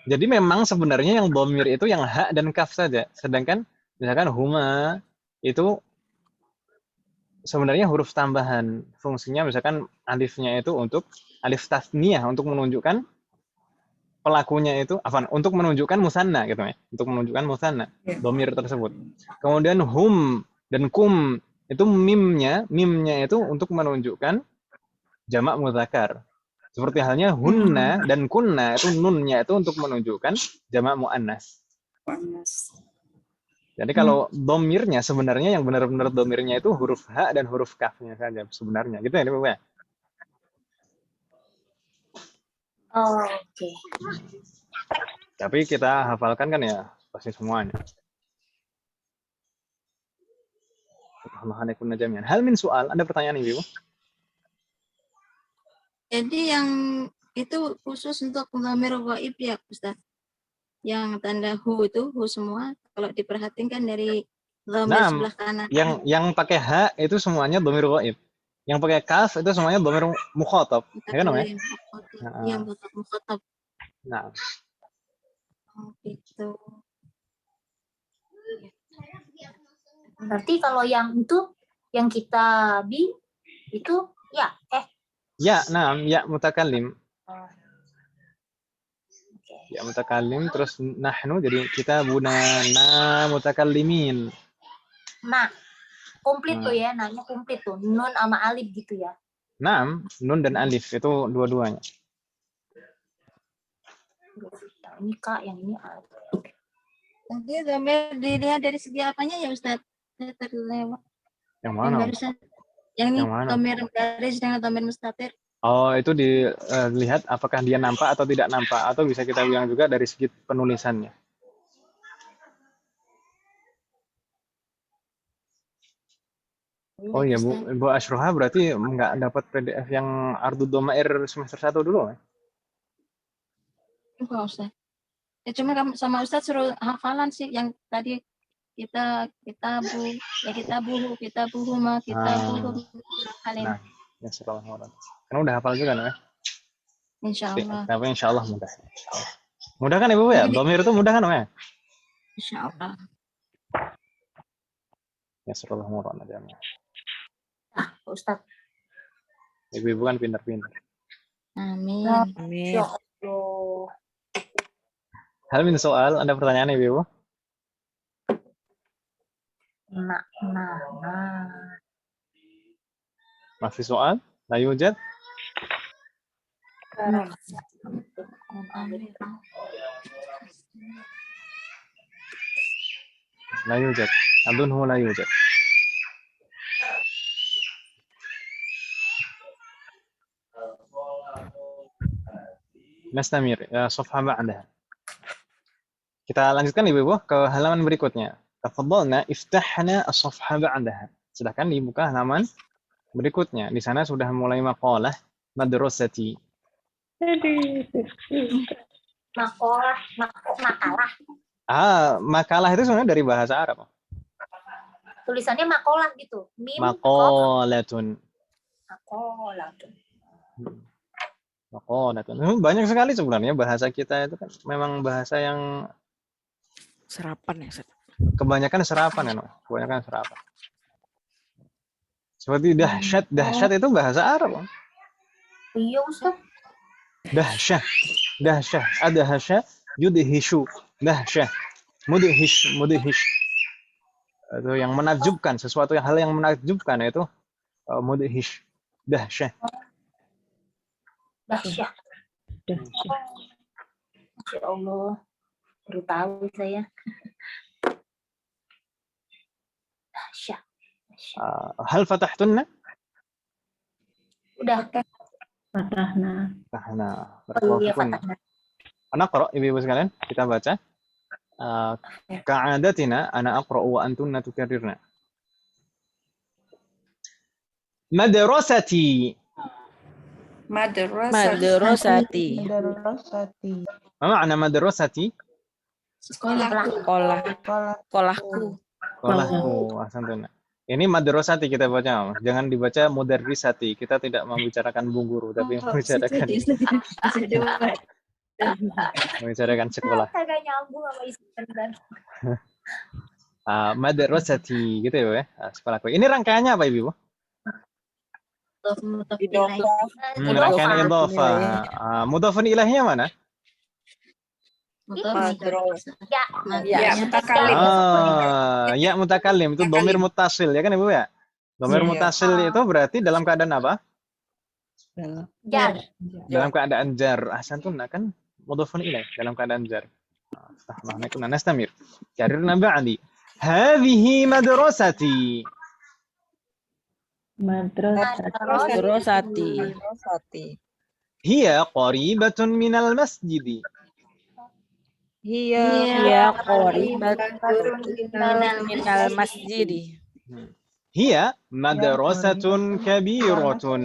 Jadi memang sebenarnya yang dhamir itu yang ha dan kaf saja. Sedangkan misalkan huma itu sebenarnya huruf tambahan. Fungsinya misalkan alifnya itu untuk alif tasniyah untuk menunjukkan pelakunya itu untuk menunjukkan musanna gitu ya. Untuk menunjukkan musanna dhamir tersebut. Kemudian hum dan kum itu mimnya itu untuk menunjukkan jamak muzakkar. Seperti halnya hunna dan kunna itu nunnya itu untuk menunjukkan jamak muannas. Jadi kalau domirnya sebenarnya yang benar-benar domirnya itu huruf H dan huruf kafnya saja sebenarnya. Gitu ya, Bu ya? Oke. Tapi kita hafalkan kan ya pasti semuanya. Hal min soal, ada pertanyaan Ibu? Jadi yang itu khusus untuk dhamir ghaib ya, Ustaz? Yang tanda hu itu hu semua, kalau diperhatikan dari dhamir sebelah kanan. Yang pakai H itu semuanya dhamir ghaib. Yang pakai kaf itu semuanya dhamir mukhatab. Ya kan, ya? Iya, mukhatab. Nah. Oh, gitu. Berarti kalau yang itu, yang kita itu ya, ya mutakallim. Ya mutakallim, terus nahnu, jadi kita bunana mutakallimin. Nah, komplit tuh ya, nanya komplit tuh, nun sama alif gitu ya. Nah, nun dan alif itu dua-duanya. Ini Kak, yang ini alif. Nanti dhamir dilihat dari segi apanya ya Ustaz? Terlewat. Yang mana? Yang ini dhamir baris dengan dhamir mustatir. Oh, itu dilihat apakah dia nampak atau tidak nampak, atau bisa kita bilang juga dari segi penulisannya. Oh iya, Bu Ashroha berarti nggak dapat PDF yang Ardud Dhamair semester 1 dulu ya? Enggak, Ustaz. Ya cuma sama Ustaz suruh hafalan sih yang tadi kita buhu ma Nah, ya setelah karena udah hafal juga ya? Insyaallah. Tapi insyaallah mudah. Mudah kan Ibu ya? Dhamir itu mudah kan ya? Insyaallah. Ya setelah murah aja. Ustaz. Ibu-ibu kan pintar-pintar. Amin. Amin. Hal min soal, ada pertanyaan Ibu? Nah. Masih soal? La yujad? La yujad. Adunhu la yujad. Nastamir, safha ba'daha. Kita lanjutkan Ibu ke halaman berikutnya. Tafadhalna iftahna as-safha ba'daha. Silakan dibuka halaman berikutnya. Di sana sudah mulai maqalah madrasati. Makalah. Makalah itu sebenarnya dari bahasa Arab. Tulisannya makalah gitu. Maqalatun. Banyak sekali sebenarnya bahasa kita itu kan memang bahasa yang serapan ya, Ustaz. kebanyakan serapan kan, kebanyakan serapan. Seperti dahsyat, dahsyat itu bahasa Arab. Iya Ustaz. Dahsyah, dahsyah, ada hasya, yudhishu, dahsyah, mudhish, mudhish. Itu yang menakjubkan, sesuatu yang hal yang menakjubkan itu mudhish, dahsyah. Dahsyat. Masya Allah. Baru tahu saya. Dahsyat. Hal fatahtunna? Udah. Fatahna. Fatahna. Oh iya, fatahna. Anak qara, ibu-ibu sekalian, kita baca. Ka'adatina ana aqra'u wa antunna tukarrirna. Madrasati. Madrasati. Ma ma'na madrasati? Sekolahku. Sekolahku. Ahsantuna. Ini madrasati kita baca, jangan dibaca mudarrisati. Kita tidak membicarakan bu guru, tapi membicarakan membicarakan sekolah. Kagak nyambung sama isi benar. Madrasati gitu ya, Bu ya. Sekolahku. Ini rangkaiannya apa, Ibu? Rangkaian idhofah. Mudhafun ilaihnya mana? Ya, mutakallim. Ya mutakallim itu dhamir muttasil ya kan Ibu ya? Dhamir muttasil itu berarti dalam keadaan apa? Jar. Dalam keadaan jar. Ahsantuna kan mudhafun ilaih dalam keadaan jar. Nah, kunna nastamir. Karirna ba'di. Hadhihi madrasati. Madrasati. Hiya qaribatun minal masjidi. Hiya qaribatun minal masjidi. Hiya madrasatun kabiratun.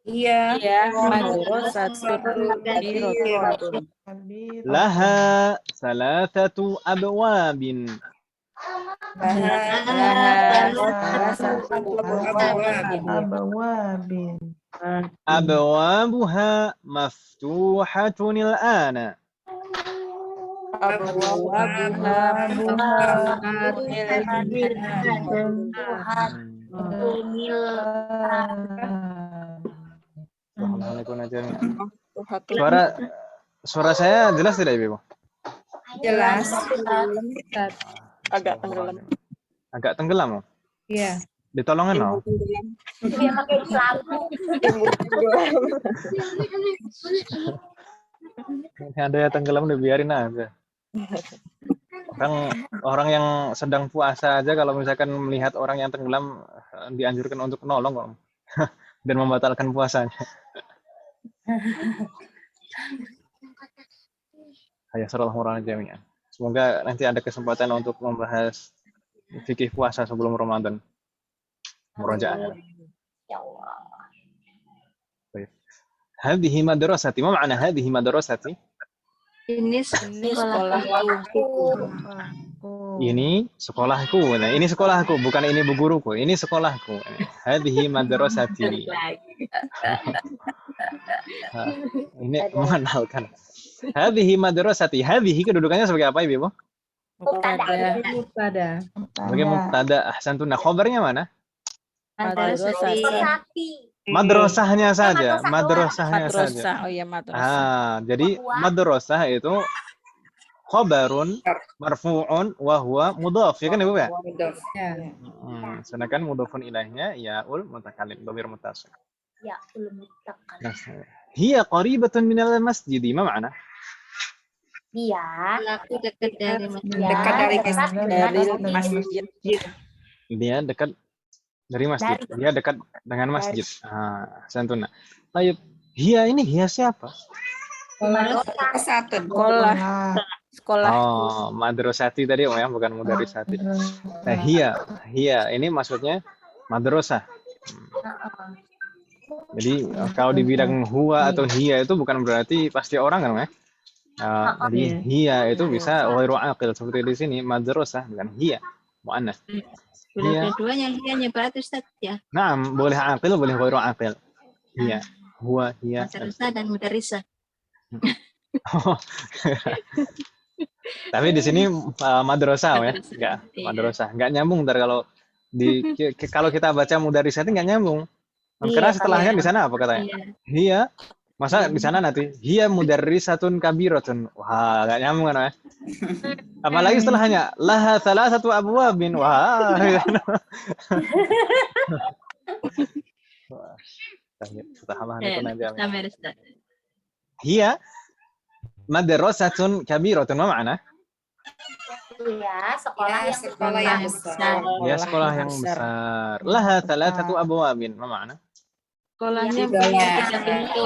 Hiya madrasatun kabiratun. Laha thalathatu abwabin. Abwabuha maftuhatun al-ana. Suara saya jelas tidak Ibu? Jelas. Agak tenggelam. Agak tenggelam. Iya. Ditolongin loh. Dia pakai lampu. Ada yang tenggelam udah biarin aja. Orang yang sedang puasa aja kalau misalkan melihat orang yang tenggelam dianjurkan untuk menolong kok. Dan membatalkan puasanya. Hayasallahu jami'an. Semoga nanti ada kesempatan untuk membahas fikih puasa sebelum Ramadan. Murajaah. Ya Allah. Hadhihi madrasati. Ma ma'na hadhihi madrasati? Ini sekolahku. Ini sekolahku. Nah, ini sekolahku, bukan ini bu guruku. Ini sekolahku. Hadhihi madrasati. Ini mengenalkan. Hadhihi madrasati. Hadhihi kedudukannya sebagai apa, Ibu? Mubtada. Sebagai mubtada. Ahsantuna. Khabarnya mana? Madrasati. Madrasahnya saja, madrasahnya saja. Oh iya, madrasah. Jadi madrasah itu khabarun marfu'un wa huwa mudhaf, ya kan Ibu ya? Sedangkan mudhafun ilaihnya yaul mutakallim, dhamir muttasil. Yaul mutakallim. Hiya qaribatun minal masjid. Ma ma'na? Dia Dekat dari masjid. Dia dekat dari masjid. Dia dekat dengan masjid. Santuna. Baik. Hiya ini hiya siapa? Sekolah. Oh, madrasati tadi ya, bukan mudarisati. Nah, hiya ini maksudnya madrasah. Jadi kalau dibilang huwa atau hiya itu bukan berarti pasti orang kan, ya? Jadi hiya itu bisa ghairu aqil seperti di sini madrasah bukan hiya, muannas. Boleh keduanya hiyanya berarti Ustaz ya. Naam, boleh aqil, boleh ghairu aqil. Hiya, huwa, hiya. Madrasah dan mudarrisah. Tapi di sini madrasah ya, Madrasah, enggak iya. madrasah, enggak nyambung ntar kalau kalau kita baca mudarisah itu enggak nyambung. Karena Iya, setelahnya iya. di sana apa katanya? Iya. Hiya, masa di sana nanti hiya mudarrisatun kabiratun. Wah, enggak nyambung kan ya? Apalagi setelahnya laha salasatu abwabin. Wah. Wah, Subhanallah nanti amin. Samir, Ustaz. Hiya madrasatun kabiratun ma makna? iya, sekolah Ya, yang sekolah yang besar. Ya sekolah yang besar. Laha salasatu abwabin ma makna? Sekolahnya Tiga tiga pintu.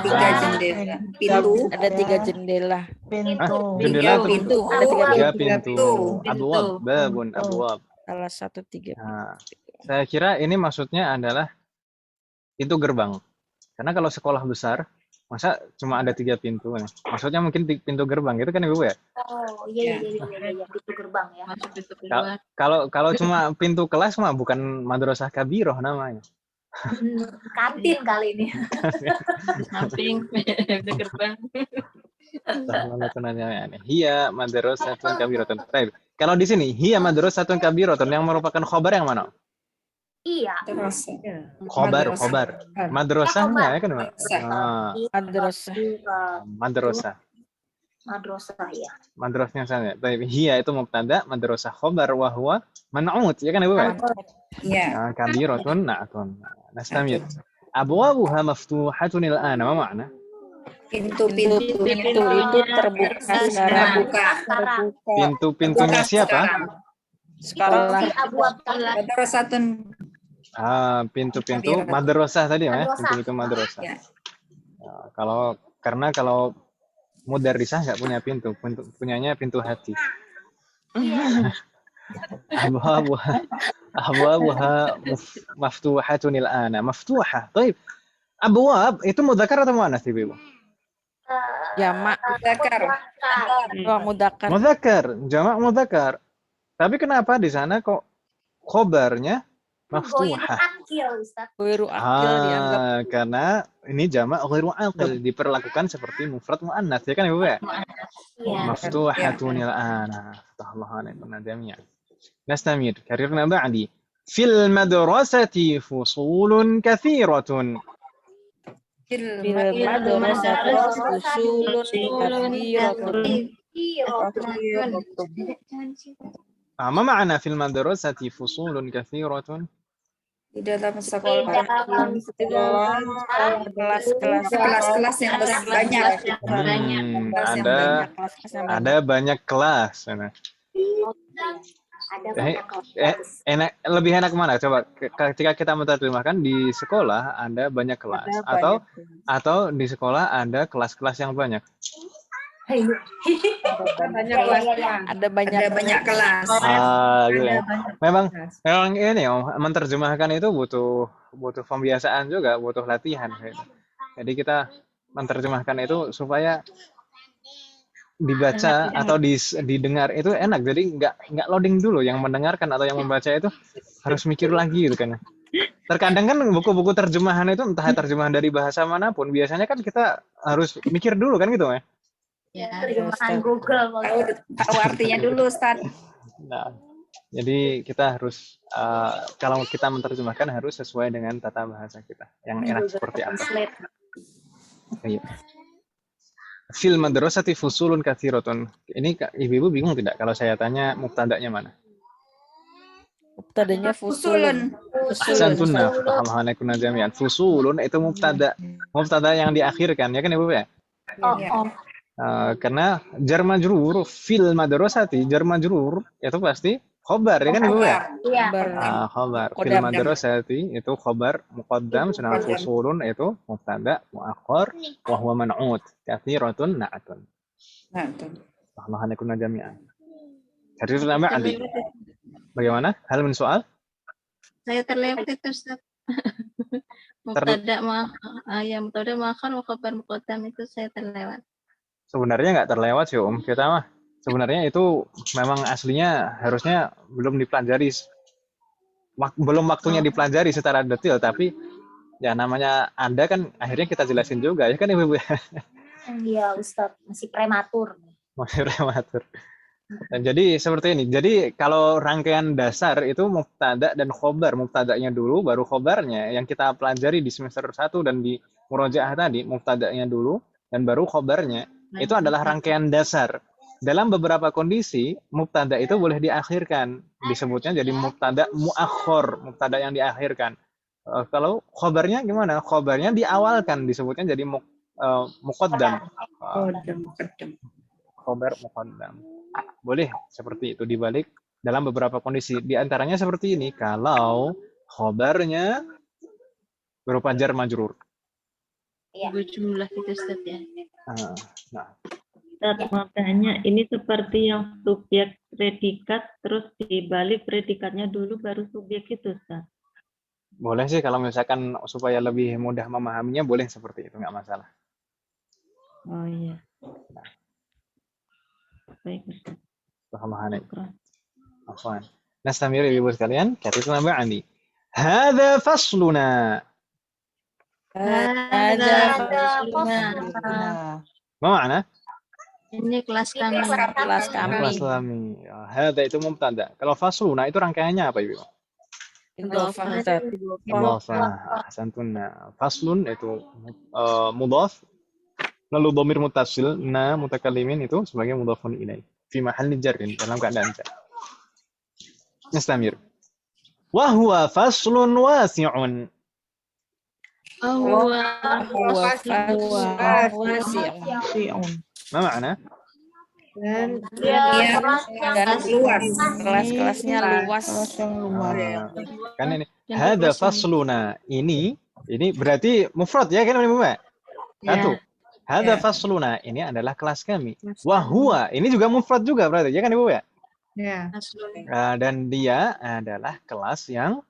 tiga jendela. Pintu. Ada 3 jendela. Jendela tuh Pintu. Ada 3 tiga pintu. pintu. Abwab, babun, abwab. Salah satu 3 pintu. Nah, saya kira ini maksudnya adalah pintu gerbang. Karena kalau sekolah besar, masa cuma ada 3 pintu? Maksudnya mungkin pintu gerbang gitu kan Ibu ya? Oh, iya, pintu gerbang ya. Masuk pintu keluar. Kalau cuma pintu kelas mah bukan madrasah kabiroh namanya. Kantin kali ini. Di samping pintu gerbang. Hiya madrasatun kabiratun. Baik. Kalau di sini hiya madrasatun kabiratun yang merupakan khobar yang mana? Iya. Khobar. Madrasahnya ya kan? Madrasah. Madrasah. Madrasah ya. Madrasahnya sana. Baik. Hiya itu mubtada, madrasah khobar wa huwa man'ut ya kan Ibu? Iya. Kabiratun na'atun. Nastamir. Abwabuha maftuhatun al-ana ma makna? Pintu-pintu itu terbuka sekarang. Pintu-pintunya siapa? Sekolah. Madrasatun. Pintu-pintu madrasah tadi ya, pintu-pintu madrasah. Ya. Kalau mudarrisah nggak punya pintu, punyanya pintu hati. Abwabuha maftuhatun al-ana. Maftuhah. Baik. Abwab itu mudzakkar atau muannas Ibu? Jamak. Mudzakkar. Mudzakkar. Mudzakkar, jamak mudzakkar. Tapi kenapa di sana kok khobarnya maftuhah? Ghairu akil dianggap. Karena ini jamak ghairu aqil, diperlakukan seperti mufrad muannats ya kan Ibu ya? Iya. Maftuhatun al-ana. Fatallahu alaikum jami'an. Nastamir. Karirna ba'di. Fil madrasati fusulun kathiratun. Fil madrasati fusulun kathiratun. Ma ma'na fil madrasati fusulun kathiratun? Di dalam sekolah kelas-kelas yang banyak. Ada banyak kelas. Lebih enak mana? Coba ketika kita menerjemahkan di sekolah ada banyak kelas atau di sekolah ada kelas-kelas yang banyak. Ada banyak kelas. Gitu ya. Memang ini menerjemahkan itu butuh pembiasaan juga, butuh latihan. Jadi kita menerjemahkan itu supaya dibaca atau didengar itu enak. Jadi nggak loading dulu. Yang mendengarkan atau yang membaca itu harus mikir lagi gitu kan. Terkadang kan buku-buku terjemahan itu entah terjemahan dari bahasa manapun, biasanya kan kita harus mikir dulu kan gitu ya. Terjemahan Google. Tahu artinya dulu, Ustaz. Nah, jadi kita harus kalau kita menerjemahkan harus sesuai dengan tata bahasa kita yang enak seperti apa. Iya. Fil madrasati fusulun katsiratun. Ini Ibu bingung tidak kalau saya tanya mubtada'nya mana? Mubtada'nya fusulun. Ahsantunna. Alhamdulillah jami'an. Fusulun itu mubtada. Mubtada yang diakhirkan ya kan Ibu ya? Karena jar majrur fil madrasati, jar majrur itu pasti khobar ya kan Ibu ya? Iya. Khobar. Fil madrasati itu khobar muqaddam, sedangkan fusulun itu mubtada muakhar wa huwa man'ut. Katsiratun na'atun. Alhamdulillah jami'an. Hadis nama Andi. Bagaimana? Hal min soal? Saya terlewat itu Ustaz. Mubtada muakhar wa khabar muqaddam itu saya terlewat. Sebenarnya nggak terlewat sih kita mah. Sebenarnya itu memang aslinya harusnya belum dipelajari. Belum waktunya dipelajari secara detail, tapi ya namanya Anda kan akhirnya kita jelasin juga ya kan Ibu. Iya Ustaz, masih prematur. masih prematur. Dan jadi seperti ini. Jadi kalau rangkaian dasar itu mubtada dan khobar. Mubtadanya dulu, baru khobarnya. Yang kita pelajari di semester 1 dan di murojaah tadi, mubtadanya dulu dan baru khobarnya. Itu adalah rangkaian dasar. Dalam beberapa kondisi, mubtada itu boleh diakhirkan. Disebutnya jadi mubtada muakhor, mubtada yang diakhirkan. Kalau khobarnya gimana? Khobarnya diawalkan, disebutnya jadi muqaddam. Khobar muqaddam. Boleh seperti itu dibalik dalam beberapa kondisi. Di antaranya seperti ini, kalau khobarnya berupa jar majrur. Berjumlah itu Ustaz ya. Nah, Ustaz, makanya ini seperti yang subjek predikat terus dibalik predikatnya dulu baru subjek itu Ustaz. boleh sih kalau misalkan supaya lebih mudah memahaminya, boleh seperti itu, nggak masalah. Oh iya. Baik Ustaz. Assalamualaikum. Afwan. Nastamir ibu sekalian, katibna ba'di. Hadza fasluna. Ma makna? Ini kelas kami. Kelas kami. Kelas kami. Hadza itu mubtada. Kalau fasluna itu rangkaiannya apa, Ibu? Idhofah, Ustaz. Mudhafah. Ahsantunna. Faslun itu mudhaf. Lalu dhamir muttasil na mutakallimin itu sebagai mudhafun ilaih. Fi mahalli jarrin, dalam keadaan jar. Nastamir. Wa huwa faslun wasi'un. Ma makna? Dan luas. Kelas-kelasnya luas. Kan ini hadza fasluna, ini berarti mufrad ya kan Ibu? Satu. Hadza fasluna, ini adalah kelas kami. Wa huwa, ini juga mufrad juga berarti ya kan Ibu ya? Ya. Dan dia adalah kelas yang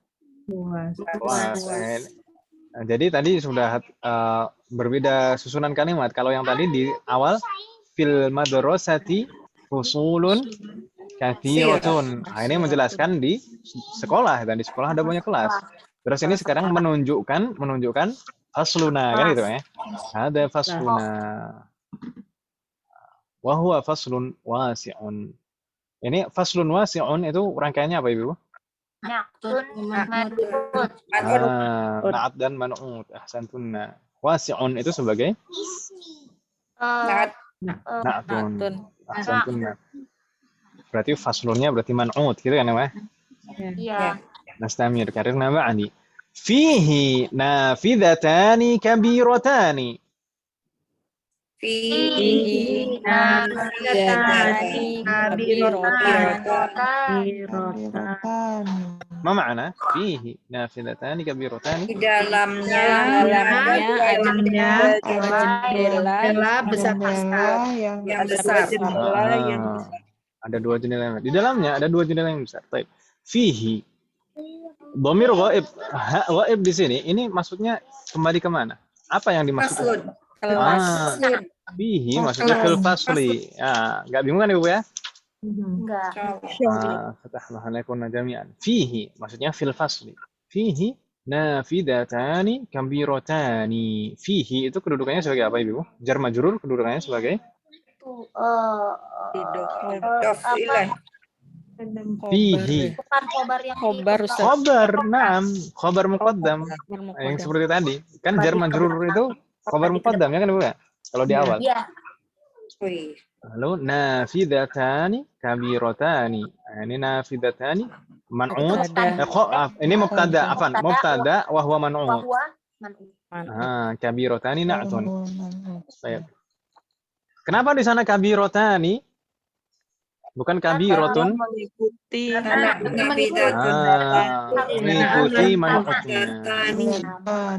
luas. Jadi tadi sudah berbeda susunan kalimat. Kalau yang tadi di awal fil madrasati fusulun kathiratun. Nah, ini menjelaskan di sekolah, dan di sekolah ada banyak kelas. Terus ini sekarang menunjukkan fasluna kan gitu ya. Ada fasluna. Wa huwa faslun wasi'un. Ini faslun wasi'un itu rangkaiannya apa Ibu? Na'at dan man'ut. Ahsantunna. Wasi'un itu sebagai na'atun. Ahsantunna. Berarti faslunnya berarti man'ut gitu kan ya? Iya. Nastamir karirna ba'di. Fihi nafidatani kabiratani. Ma makna fihi nafidatani kabiratani? Di dalamnya ada jendela besar-besar yang besar. Ada dua jendela. Di dalamnya ada dua jendela yang besar. Baik. Fihi. Dhamir ghaib. Ghaib di sini ini maksudnya kembali ke mana? Apa yang dimaksudkan? Fihi maksudnya fil fasli. Ya, enggak bingung kan Ibu ya? Enggak. Fatahna alaikum jami'an. Fihi maksudnya fil fasli. Fihi nafidatani kabiratani. Fihi itu kedudukannya sebagai apa Ibu? Jar majrur kedudukannya sebagai fihi. Bukan khobar yang Khobar, naam, khobar muqaddam. Yang seperti tadi. Kan jar majrur itu khobar muqaddam ya kan Ibu ya? Kalau di awal. Iya. Lalu nafidatani kabiratani. Ini nafidatani man'ut. Ini mubtada, afan, mubtada wa huwa man'ut. Kabiratani na'tun. Baik. Kenapa di sana kabiratani? Bukan kabiratun. Mengikuti man'utnya.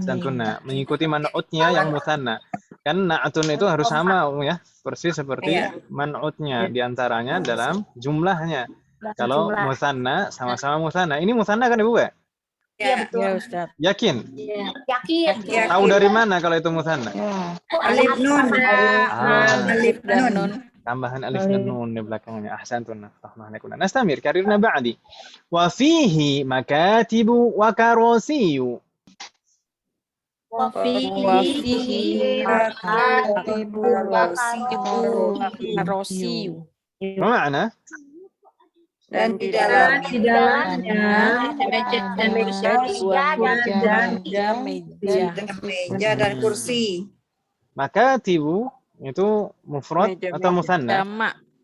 Tentunya mengikuti man'utnya yang musanna. Kan na'tun itu harus sama ya, persis seperti man'utnya diantaranya dalam jumlahnya. Kalau musanna sama-sama musanna. Ini musanna kan Ibu ya? Iya betul. Ya Ustaz. Yakin? Yakin. Tahu dari mana kalau itu musanna? Alif nun. Alif dan nun. Tambahan alif dan nun di belakangnya. Ahsantun. Nastamir karirna ba'di. Wa fihi makatibu wa karasiyu. Wafihi makatibu warosiu. ما معنى؟ Dan di Dalamnya Ada meja meja dan kursi. Makatibu itu mufrad atau musanna?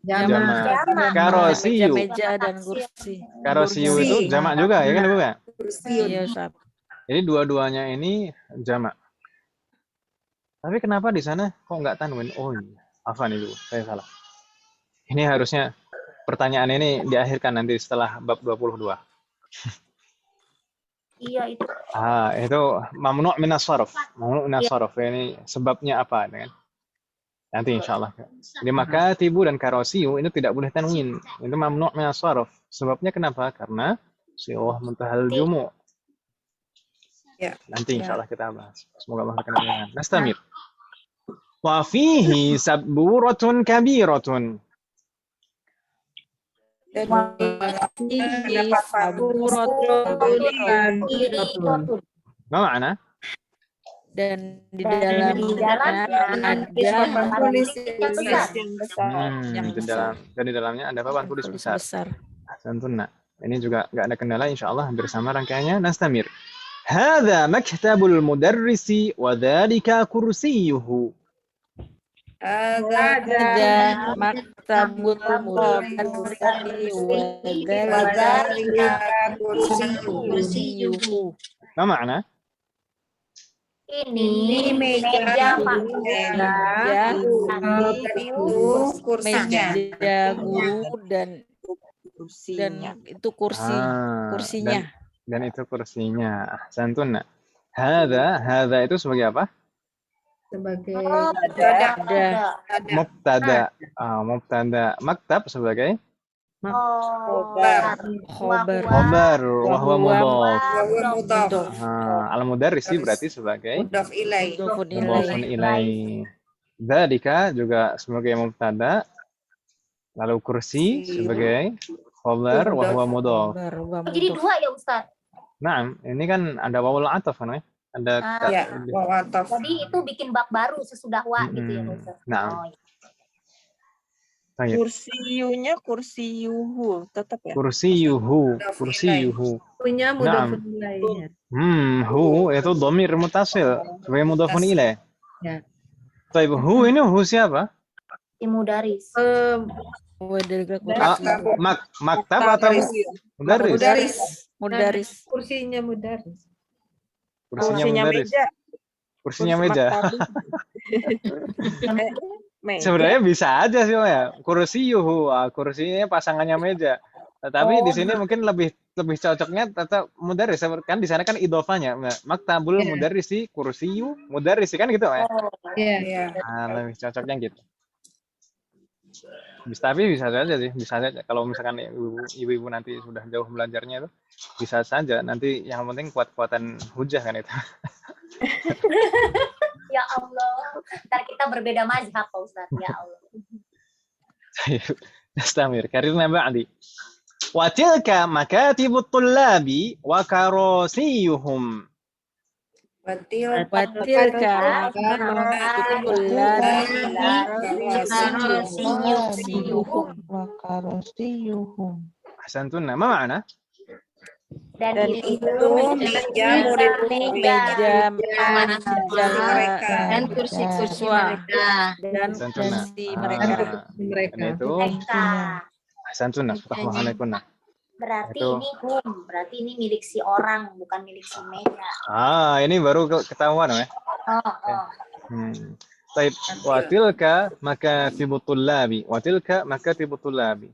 jamak Karosiyu. meja dan kursi. Karosiyu itu jamak juga ya kan Ibu ya? Iya, Ustaz. Jadi dua-duanya ini jamak. Tapi kenapa di sana kok nggak tanwin? Oh iya, afan Ibu, saya salah. Ini harusnya pertanyaan ini diakhirkan nanti setelah bab 22. Iya itu. Itu mamnu' minas sarf. Mamnu' minas sarf. Ini sebabnya apa kan? Nanti insyaallah. Jadi makatibu dan karosiyu itu tidak boleh tanwin. Itu mamnu' minas sarf. Sebabnya kenapa? Karena sighah muntahal jumu'. Ya. Nanti insyaallah kita bahas. Semoga Allah berkenan. Nastamir. Wa fihi sabburatun kabiratun. Dan Ma ma'na? Dan di dalamnya ada tulis Dan di dalamnya ada papan tulis besar. Santuna. Ini juga nggak ada kendala insyaallah bersama rangkaiannya. Nastamir. Hadza maktabul mudarrisi wa dzalika kursiyuhu. ada maktabul mudarrisi wa dzalika kursiyuhu. Ma ma'na? Ini meja Pak. Kursinya. Meja guru dan itu kursinya. Dan itu kursinya. Santuna. Hadza itu sebagai apa? Sebagai Mubtada. Mubtada. Maktab sebagai khobar wa huwa mudhaf. Al-mudarrisi berarti sebagai mudhaf ilaih. mudhafun ilaih. Dzalika juga sebagai mubtada. Lalu kursi sebagai khobar wa huwa mudhaf. Jadi dua ya Ustaz. Nah, ini kan ada wawul ataf kan ya? Ada Ya, wawataf. Jadi itu bikin bab baru sesudah wa gitu ya Ustaz. Nah. Kursiyunya kursiyuhu tetap ya. Kursiyuhu. Punya mudhafun ilaih. Hu itu dhamir mutasil sebagai mudhafun ilaih. Ya. Baik, hu ini hu siapa? Mudaris. Maktab atau mudaris? Mudaris. Kursinya mudaris. Kursinya mudaris. meja. Kursinya meja. Meja. Sebenarnya bisa aja sih ya. Kursiyuhu, kursinya pasangannya meja. Tetapi di sini mungkin lebih cocoknya tetap mudaris kan di sana kan idhofanya. Maktabul mudarrisi kursiyu mudarrisi kan gitu ya. Iya. Lebih cocoknya gitu. Tapi bisa saja sih, bisa saja kalau misalkan ibu-ibu nanti sudah jauh belajarnya itu bisa saja nanti yang penting kuat-kuatan hujah kan itu. Ya Allah, ntar kita berbeda mazhab Pak Ustaz. Ya Allah. Nastamir, karirna ba'di. Wa tilka makatibut tullabi wa karasiyuhum. Ahsantun. Ma ma'na? Dan itu meja mereka dan kursi-kursi mereka dan kursi mereka. Dan itu ahsantun. Subhanallah. berarti Itu. ini berarti ini milik si orang bukan milik si meja. Ini baru ketahuan ya. Baik, wa tilka makatibut tullabi. Wa tilka makatibut tullabi.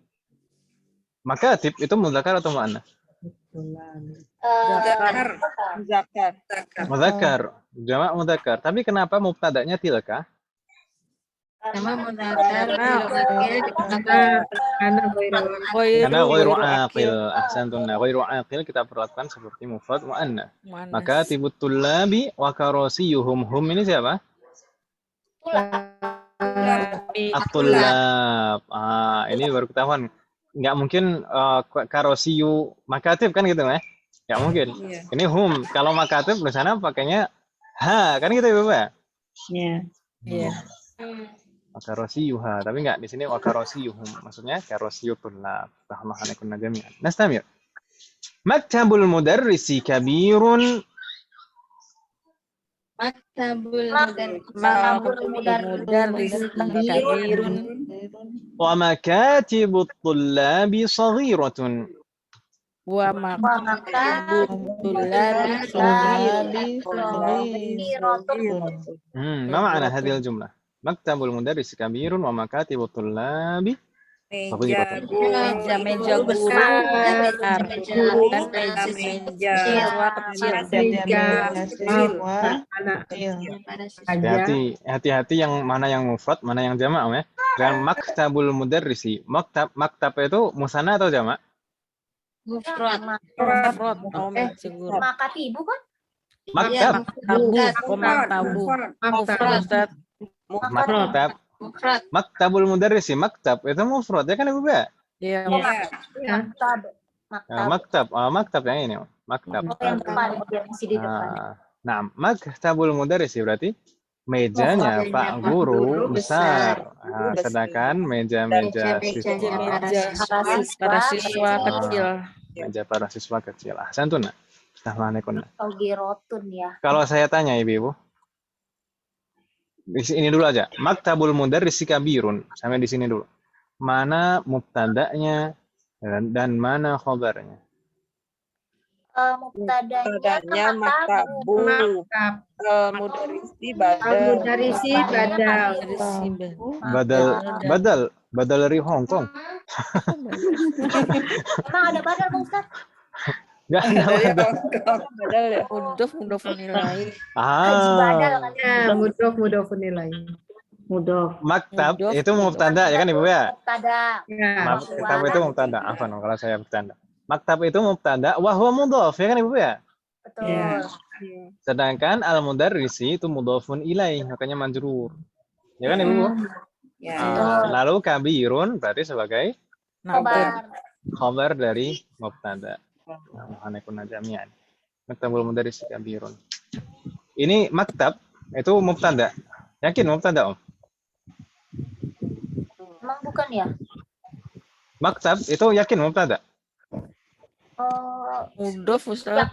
Makatib itu mudzakkar atau muannas? Zakar. Mudzakkar, jamak mudzakkar. Tapi kenapa mubtada'nya tilka? Sama mudzakkar Karena ghairu aqil. Ahsantuna, ghairu aqil kita perlakukan seperti mufrad muannas. Makatibut tullabi wa karasiyuhum. Hum ini siapa? At-tullab. Ini baru ketahuan. Nggak mungkin karosiyu makatib kan gitu ya? Nggak mungkin. Ini hum. Kalau makatib di sana pakainya H Ha, kan gitu Ibu ya? Ya. Iya. Wakarosiyuha, tapi enggak di sini wakarosiyuhum. Maksudnya karosiyutun la tahmahan kunna jami'an. Nastamir. Maktabul mudarrisi kabirun Maktabul Mudarris kabirun wa makatibut tullabi saghiratun. wa maktabut tullabi ما معنى هذه الجملة؟ مكتب المدرس كبير ومكاتب الطلاب صغيرة. meja guru besar dan meja siswa kecil. Hati-hati yang mana yang mufrad, mana yang jamak ya. Dan maktabul mudarrisi, maktab itu musanna atau jamak? Mufrad. Mufrad meja guru. Makatibu kan? Maktab. Mufrad. Maktab. Maktabul mudarrisi, maktab itu mufrad ya kan Ibu ya? Iya. Maktab. Maktab yang ini. Maktab. Yang depan, yang masih di depan. Nah, maktabul mudarrisi berarti mejanya Pak Guru besar. Nah, sedangkan meja-meja Para siswa kecil. Meja para siswa kecil. Santun. Saghiratun ya. Kalau saya tanya Ibu, di sini dulu aja. Maktabul mudarrisi kabirun. Sampai di sini dulu. Mana mubtada'nya dan mana khabarnya? Mubtada'nya maktabu. Mudarrisi badal. Badal dari Hong Kong. Emang ada badal Pak Ustaz? Enggak ada. Badal ya. Mudhof nilai. Mudhof nilai. Maktab itu mubtada ya kan Ibu ya? Mubtada. Maktab itu mubtada. Afwan kalau saya bercanda. Maktab itu mubtada wa huwa mudhof ya kan Ibu ya? Betul. Sedangkan al-mudarrisi itu mudhofun ilaih, makanya majrur. Ya kan Ibu? Lalu kabirun berarti sebagai khabar dari mubtada. Hanekuna jami'an. Maktabul mudarrisi kabirun. Ini maktab itu mubtada. Yakin mubtada, Om? Emang bukan ya? Maktab itu yakin mubtada? Mudhof Ustaz.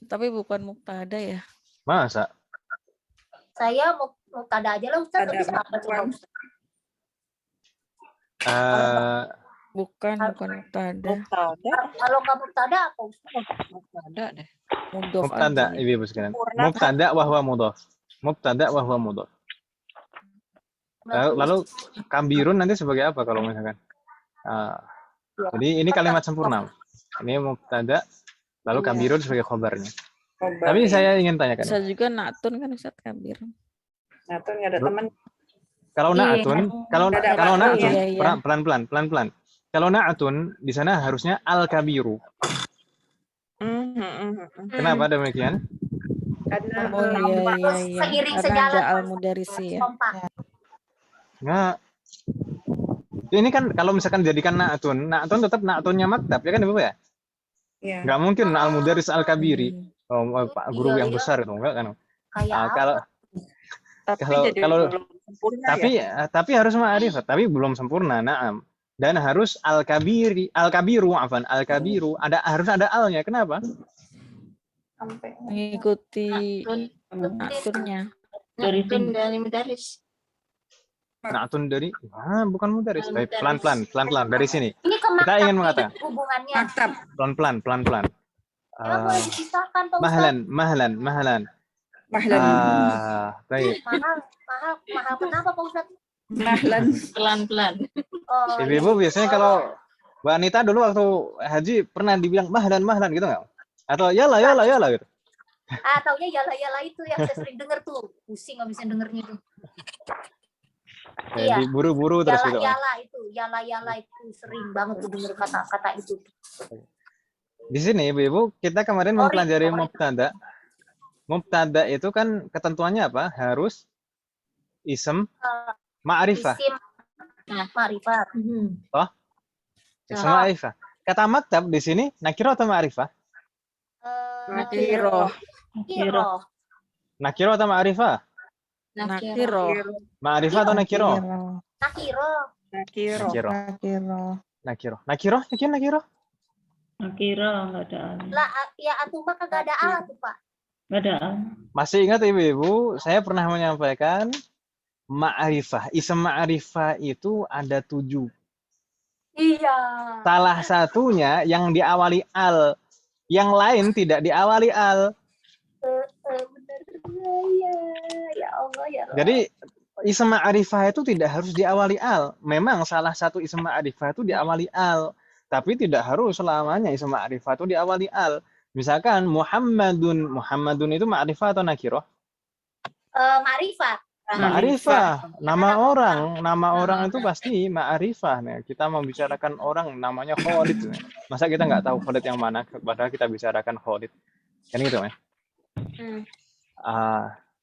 Tapi bukan mubtada ya. Masa? Saya mubtada aja lah Ustaz. Bisa apa coba Ustaz? Bukan mubtada. Kalau nggak mubtada apa Ustaz? Mubtada deh. Mubtada, Ibu sekalian. Mubtada wa huwa mudhof. Mubtada wa huwa mudhof. Lalu kabirun nanti sebagai apa kalau misalkan? Jadi ini kalimat sempurna. Ini mubtada, lalu kabirun sebagai khabarnya. Tapi saya ingin tanyakan. Bisa juga natun kan Ustaz kabir. Natun nggak ada teman. Kalau na'atun, kalau na'atun, Iya. pelan-pelan. Kalau na'atun di sana harusnya al-kabiru. Kenapa demikian? Karena Iya. Seiring Karena sejalan ada al-mudarrisi ya. kompak. Nggak. Ini kan kalau misalkan jadikan na'atun tetap na'atunnya maktab ya kan Ibu ya? Iya. Nggak mungkin al-mudarris al-kabiri. Pak guru yang besar itu enggak kan? Kayak Tapi harus ma'rifat, tapi belum sempurna, na'am. Dan harus al-kabiru, harus ada alnya. Kenapa? Mengikuti aturnya. Dari mudarris. Na'atun dari bukan mudaris. Baik, pelan-pelan dari sini. ini ke Kita ingin mengatakan hubungannya. Maktab. pelan-pelan. Emang boleh dipisahkan Pak Ustaz? Mahlan. Baik. Mahal kenapa Pak Ustaz? Pelan-pelan. Oh, Ibu biasanya kalau wanita dulu waktu haji pernah dibilang mahlan gitu nggak? Atau yala gitu. taunya yala itu yang saya sering denger tuh. Pusing nggak bisa dengernya tuh. Iya. Buru-buru terus gitu. Yala itu sering banget tuh denger kata-kata itu. Di sini Ibu, kita kemarin mempelajari mubtada. Mubtada itu kan ketentuannya apa? Harus ism ma'rifah. Isim ma'rifah. Ism ma'rifah. Kata maktab di sini nakirah atau ma'rifah? Nakirah. Nakiro atau ma'rifah? Nakiro. Ma'rifah atau nakiro? Nakiro. Nakiro. Nakiro. Nakiro? Yakin nakiro? Nakiro nggak ada al. Lah, ya atuma kagak ada alat tuh, Pak. Nggak ada al. Masih ingat ibu-ibu, saya pernah menyampaikan ma'rifah. Ism ma'rifah itu ada 7. Iya. Salah satunya yang diawali al. Yang lain tidak diawali al. Bener. Ya, ya Allah, ya Allah. Jadi ism ma'rifah itu tidak harus diawali al. Memang salah satu ism ma'rifah itu diawali al. Tapi tidak harus selamanya ism ma'rifah itu diawali al. Misalkan Muhammadun itu ma'rifah atau nakirah? Ma'rifat. Ma'rifah, nama orang itu pasti ma'rifah. Nah, kita membicarakan orang namanya Khalid. Masa kita nggak tahu Khalid yang mana, padahal kita bicarakan Khalid. Kan gitu ya?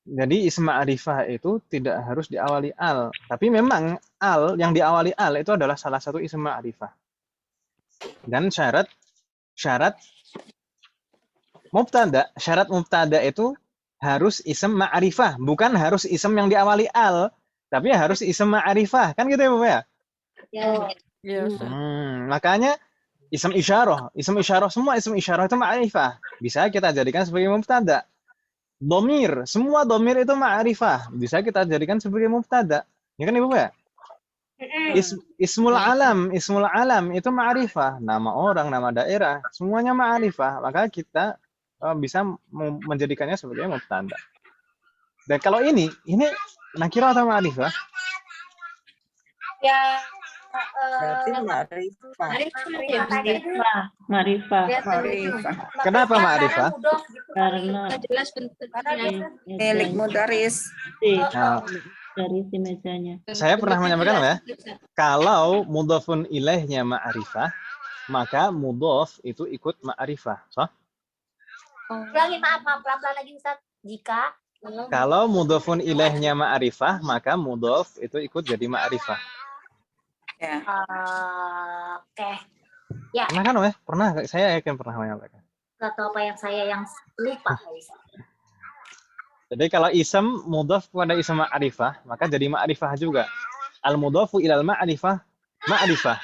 Jadi ism ma'rifah itu tidak harus diawali al. Tapi memang al, yang diawali al itu adalah salah satu ism ma'rifah. Dan syarat mubtada itu harus ism ma'rifah, bukan harus ism yang diawali al, tapi harus ism ma'rifah. Kan gitu ya, Bapak ya? Ya, Ustaz. Makanya ism isyarah semua ism isyarah itu ma'rifah. Bisa kita jadikan sebagai mubtada. Semua domir itu ma'rifah. Bisa kita jadikan sebagai mubtada. Ya kan Ibu ya? Ismul alam itu ma'rifah. Nama orang, nama daerah, semuanya ma'rifah. Maka kita bisa menjadikannya sebagai mubtada. Dan kalau ini nakirah atau ma'rifah? Ya, Berarti ma'rifah. Ma'rifah. Kenapa ma'rifah? Karena jelas bentuknya. Milik mudaris. Nah, dari si mejanya. saya pernah menyampaikan ya, kalau mudhafun ilaihnya ma'rifah, maka mudhaf itu ikut ma'rifah. So? Ulangi, maaf, pelan-pelan lagi Ustaz. Jika Kalau mudhafun ilaihnya ma'rifah, maka mudhaf itu ikut jadi ma'rifah. Ya. oke. Pernah kan, Weh? Pernah, saya yakin pernah menyampaikan. Gak tahu apa yang saya yang lupa. Jadi kalau ism mudhaf kepada ism ma'rifah, maka jadi ma'rifah juga. Al-mudhafu ilal ma'rifah, ma'rifah.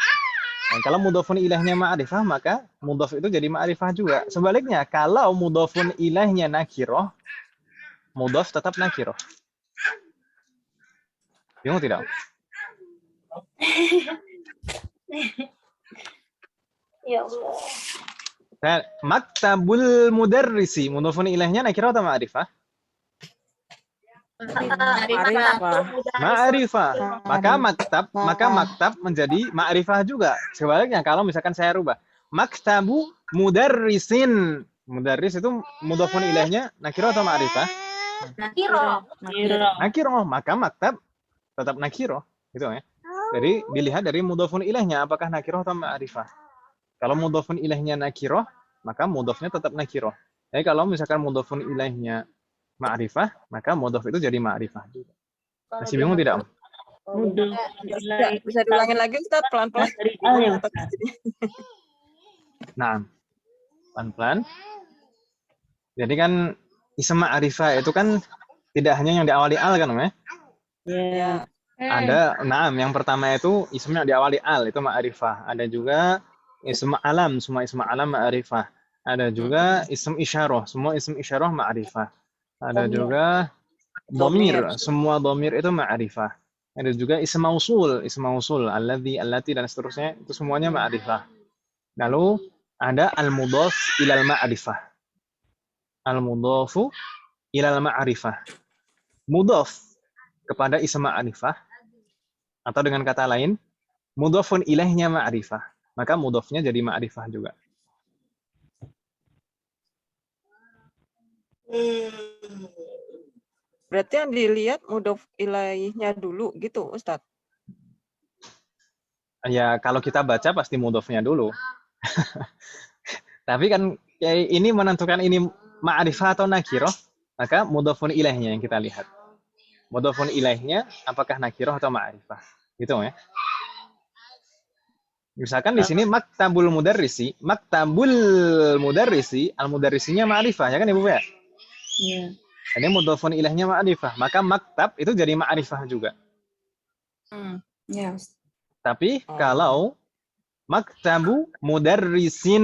Dan kalau mudhafun ilaihnya ma'rifah, maka mudhaf itu jadi ma'rifah juga. Sebaliknya, kalau mudhafun ilaihnya nakirah, mudhaf tetap nakirah. Bingung tidak? Ya Allah. Dan maktabul mudarrisi, mudhafun ilaihnya nakirah atau ma'rifah? Ma'rifah. Maka maktab menjadi ma'rifah juga. Sebaliknya kalau misalkan saya rubah, maktabu mudarrisin. Mudarris itu mudhafun ilaihnya nakirah atau ma'rifah? Nakirah. Maka maktab tetap nakirah, gitu ya. Jadi dilihat dari mudhafun ilaihnya apakah nakirah atau ma'rifah. Kalau mudhafun ilaihnya nakirah, maka mudhafnya tetap nakirah. Jadi kalau misalkan mudhafun ilaihnya ma'rifah, maka mudhaf itu jadi ma'rifah juga. Masih bingung tidak, Om? Bisa diulangin lagi Ustaz pelan-pelan. Dari al ya, Ustaz. Nah, pelan-pelan. Jadi kan ism ma'rifah itu kan tidak hanya yang diawali al kan, Om ya? Ya. Ada, yang pertama itu ism yang diawali al, itu ma'rifah. Ada juga ism alam, semua ism alam ma'rifah. Ada juga ism isyarah, semua ism isyarah ma'rifah. Ada juga domir, semua domir itu ma'rifah. Ada juga ism mausul, alladzi, allati dan seterusnya, itu semuanya ma'rifah. Lalu ada al-mudhaf ilal ma'rifah. Al-mudhafu ilal ma'rifah. Mudhaf kepada ism ma'rifah, atau dengan kata lain, mudhafun ilaihnya ma'rifah. Maka mudhafnya jadi ma'rifah juga. Berarti yang dilihat mudhaf ilaihnya dulu gitu, Ustaz. Ya, kalau kita baca pasti mudhafnya dulu. Tapi kan ini menentukan ini ma'rifah atau nakirah, maka mudhafun ilaihnya yang kita lihat. Mudhafun ilaihnya apakah nakirah atau ma'rifah. Gitu ya. Misalkan di sini maktabul mudarrisi, al-mudarrisinya ma'rifah, ya kan Ibu ya? Iya. Ini mudhofun ilaihnya ma'rifah, maka maktab itu jadi ma'rifah juga. Ya, Ustaz. Tapi kalau maktabu mudarrisin,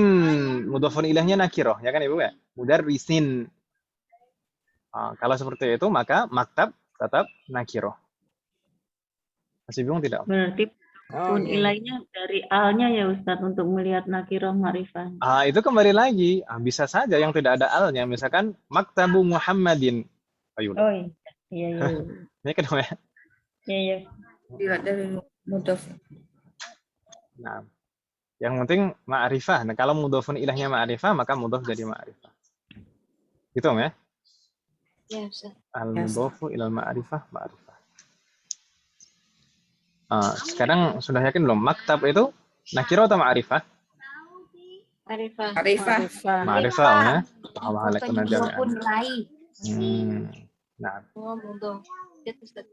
mudhofun ilaihnya nakirah, ya kan Ibu ya? Mudarrisin. Kalau seperti itu maka maktab tetap nakirah. Masih bingung tidak? Berarti pun ilainya dari alnya ya Ustadz untuk melihat nakirah ma'rifah. Itu kembali lagi. Bisa saja yang tidak ada alnya. Misalkan maktabu Muhammadin. Ayo. Oh iya. Ini kenapa ya? Iya. Dilihat dari mudhof. Nah, yang penting ma'rifah. Nah, kalau mudhofun ilahnya ma'rifah, maka mudhof jadi ma'rifah. Gitu ya? Ya, Ustaz. Al-mudhofu ilal ma'rifah, ma'rifah. Sekarang sudah yakin belum? Maktab itu nakirah atau ma'rifah? Ma'rifah. Ma'rifah ya. Allah alaikum Mudhofun ilaih. Nah, Mudhof. Ya, Ustaz.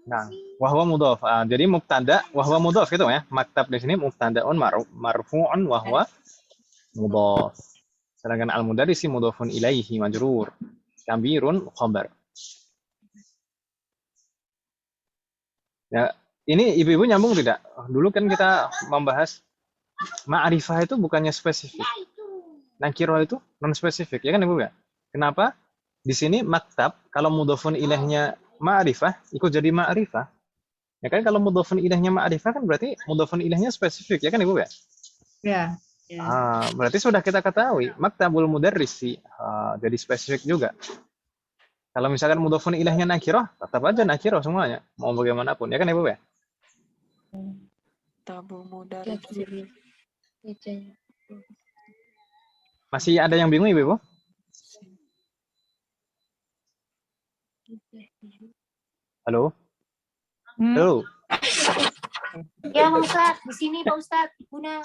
nah, wahwa mudhof. Jadi mubtada wahwa mudhof gitu ya. Maktab di sini mubtadaun marfu'un wahwa mudhof. Sedangkan al-mudarrisi mudhofun ilaihi majrur. Kabirun khabar. Ya, ini ibu-ibu nyambung tidak? Dulu kan kita membahas ma'rifah itu bukannya spesifik. Nakirah itu non spesifik, ya kan Ibu ya? Kenapa? Di sini maktab kalau mudhofun ilaihnya ma'rifah ikut jadi ma'rifah. Ya kan kalau mudhofun ilaihnya ma'rifah kan berarti mudhofun ilaihnya spesifik, ya kan Ibu ya? Ya. Berarti sudah kita ketahui maktabul mudarrisi jadi spesifik juga. Kalau misalkan mudhofun ilaihnya nakirah, tetap aja nakirah semuanya, mau bagaimanapun, ya kan Ibu ya? Tabu Ya, mudarris. jadi. Masih ada yang bingung Ibu? Halo? Halo? Ya, Pak Ustadz. Di sini Pak Ustadz. Guna.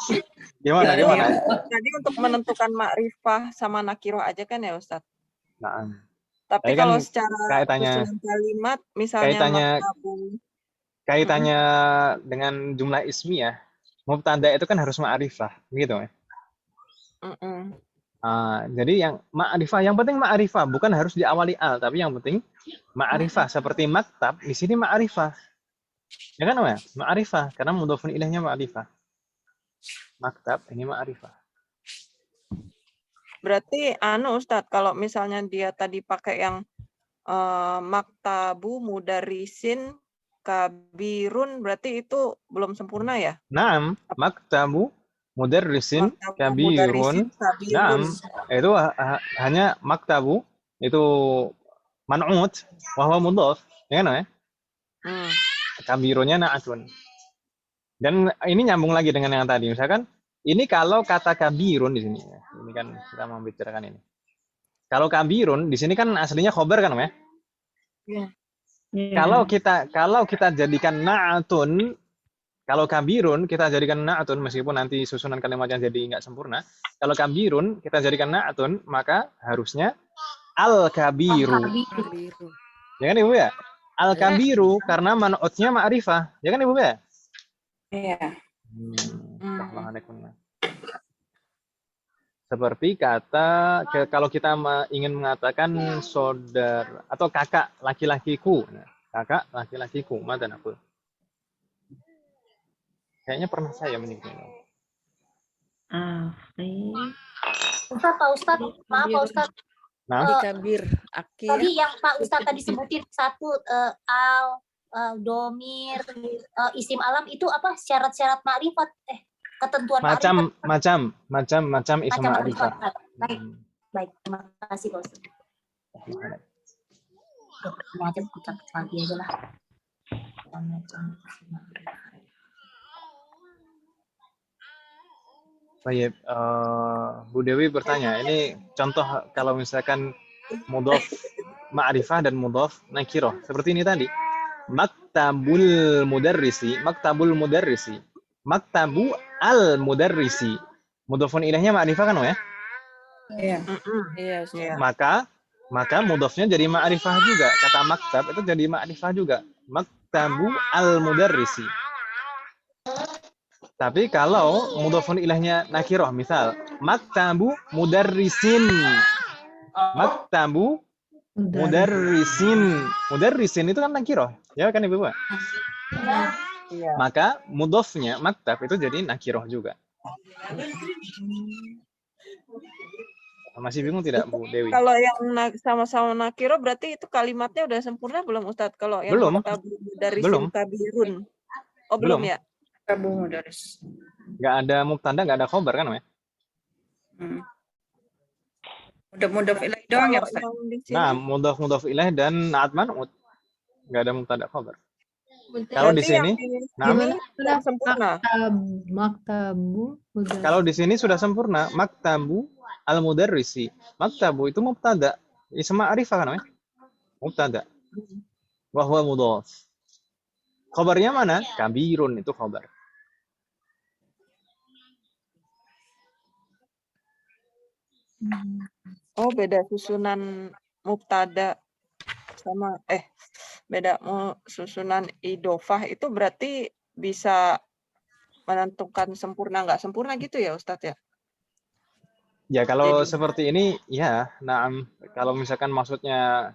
Gimana? Tadi untuk menentukan ma'rifah sama nakirah aja kan ya Ustadz? Nah, Tapi kan kalau secara kaitannya- susunan kalimat, misalnya kaitannya dengan jumlah ismiyah, mubtada itu kan harus ma'rifah, gitu ya. Jadi yang ma'rifah, yang penting ma'rifah, bukan harus diawali al, tapi yang penting ma'rifah. Seperti maktab, di sini ma'rifah. Ya kan, ya? Ma'rifah, karena mudhofun ilaihnya ma'rifah. Maktab, ini ma'rifah. berarti Ustadz, kalau misalnya dia tadi pakai yang maktabu mudarrisin kabirun, berarti itu belum sempurna ya? Naam, maktabu mudarrisin kabirun. Naam, itu hanya maktabu itu man'ut wa huwa mudhaf, ya kan ya? Kabirunnya na'atun. Dan ini nyambung lagi dengan yang tadi. Misalkan ini kalau kata kabirun di sini ya. Ini kan kita membicarakan ini. Kalau kabirun di sini kan aslinya khobar kan, ya? Ya. Kalau kita jadikan na'atun, kalau kabirun kita jadikan na'atun meskipun nanti susunan kalimatnya jadi nggak sempurna. Kalau kabirun kita jadikan na'atun, maka harusnya al-kabiru. Ya kan Ibu ya? Al-kabiru karena man'utnya ma'rifah. Ya kan Ibu ya? Iya. Seperti kata kalau kita ingin mengatakan saudara atau kakak laki-lakiku. Nah, kakak laki-lakiku, mantan aku. Kayaknya pernah saya menyebutnya. Pak Ustadz, maaf Pak Ustadz. Nah, Kabir, aki. Tadi yang Pak Ustadz tadi sebutin satu al, domir, isim alam itu apa syarat-syarat ma'rifat? Ketentuan macam isim ma'rifat. Baik, terima kasih Pak Ustadz. Macam ucap lagi aja lah. Baik, Bu Dewi bertanya, ini contoh kalau misalkan mudhof ma'rifah dan mudhof nakirah. Seperti ini tadi. Maktabul mudarrisi, maktabu al-mudarrisi. Mudhofun ilaihnya ma'rifah kan, ya? Iya. Iya. Maka mudhofnya jadi ma'rifah juga. Kata maktab itu jadi ma'rifah juga. Maktabu al-mudarrisi. Tapi kalau mudhofun ilaihnya nakirah, misal maktabu mudarrisin. Maktabu Mudarrisin itu kan nakiroh, ya kan Ibu? Iya. Maka mudhofnya maktab itu jadi nakiroh juga. Masih bingung tidak Bu Dewi? Kalau yang sama-sama nakiro berarti itu kalimatnya udah sempurna belum Ustadz? Kalau yang Belum. dari Belum. kabirun. Oh, belum ya? Kamu Mudaris. Nggak ada mubtada, nggak ada khobar kan, ya? Mudaf ilaih doang ya, Kalau Ustaz? yang di sini, Nah, mudhaf ilaih dan naat man'ut. Nggak ada mubtada khobar. Kalau di berarti sini, nah, sudah sempurna. Maktabu mudarris. kalau di sini sudah sempurna, maktabu al-mudarrisi. Maktabu itu mubtada. Ism ma'rifah kan, ya? Mubtada. Wa huwa mudhaf. Khobarnya mana? Kabirun itu khobar. Oh, beda susunan mubtada sama beda susunan idofah itu berarti bisa menentukan sempurna nggak sempurna gitu ya Ustadz ya? Ya kalau Jadi- seperti ini, ya, nah, kalau misalkan maksudnya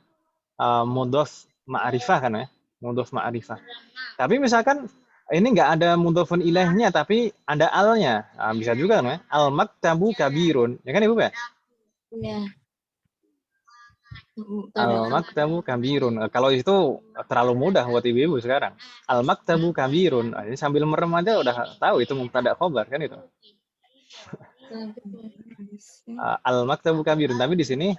mudhaf ma'rifah kan, ya? Mudhaf ma'rifah. Tapi misalkan ini nggak ada mudhafun ilaihnya, tapi ada alnya. Nah, bisa juga kan, ya? Al-maktabu kabirun. Ya kan Ibu, ya? Iya. Al-maktabu kabirun. Kalau itu terlalu mudah buat ibu-ibu sekarang. Al-maktabu kabirun. Ini sambil merem aja udah tahu itu mubtada khobar kan itu. Al-maktabu kabirun. Tapi di sini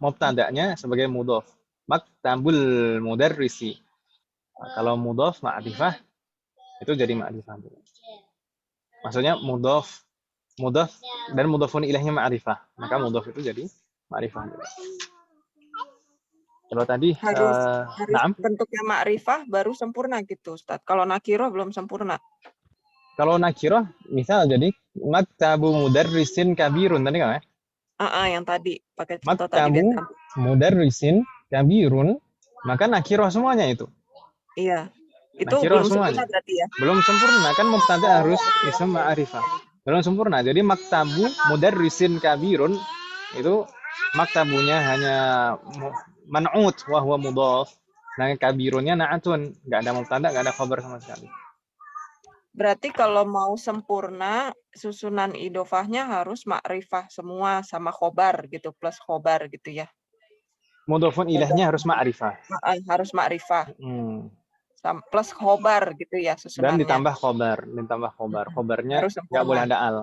mubtadanya sebagai mudhaf. Maktabul mudarrisi. Kalau mudhaf ma'rifah itu jadi ma'rifah. Maksudnya mudhaf dan mudhafun ilaihnya ma'rifah. Maka mudhaf itu jadi ma'rifah. Kalau tadi harus na'am. bentuknya ma'rifah baru sempurna gitu Ustadz. Kalau nakiro belum sempurna. Kalau nakiroh misal jadi maktabu mudarrisin kabirun tadi kan, ya? Yang tadi pakai contoh tadi. Maktabu mudarrisin kabirun, maka nakiroh semuanya itu. Iya. Itu Nakiro belum semuanya. sempurna berarti ya. Belum sempurna kan mubtada harus ism ma'rifah. Belum sempurna. Jadi maktabu mudarrisin kabirun itu maktabunya hanya man'ut wa huwa mudhaf. Nah, kabirunnya na'atun, enggak ada mubtada, enggak ada khabar sama sekali. Berarti kalau mau sempurna susunan idofahnya harus ma'rifah semua sama khobar gitu plus khobar gitu ya. Mudhafun ilaihnya harus ma'rifah. Harus ma'rifah. Plus khobar gitu ya susunannya. Dan ditambah khobar. Khobarnya Harus nggak boleh sempurna. ada al.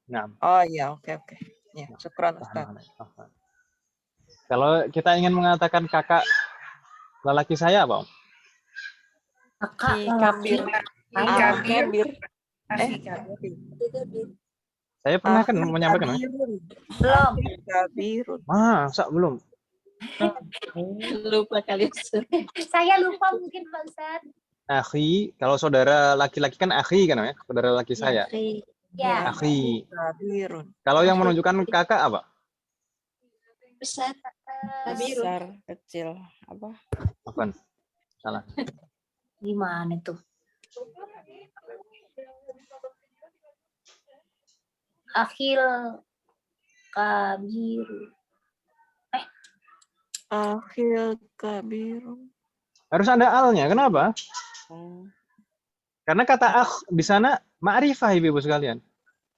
Nah. Oh iya, oke. Ya, syukran Ustaz. Kalau kita ingin mengatakan kakak lelaki saya apa? Kakak lelaki. Kabir. Saya pernah kan menyampaikan. Belum. Kabirun. Masa belum? Lupa kali. Saya lupa mungkin Pak Ustadz. Akhi, kalau saudara laki-laki kan akhi kan, ya? Saudara laki saya. Ya. Akhi. Kabirun. Kalau yang menunjukkan kakak apa? Besar. Besar, kecil, apa? Apaan? Salah. Gimana tuh? Akhil kabir. Akhil kabirun. Harus ada alnya. Kenapa? Karena kata akh di sana ma'rifah ibu sekalian.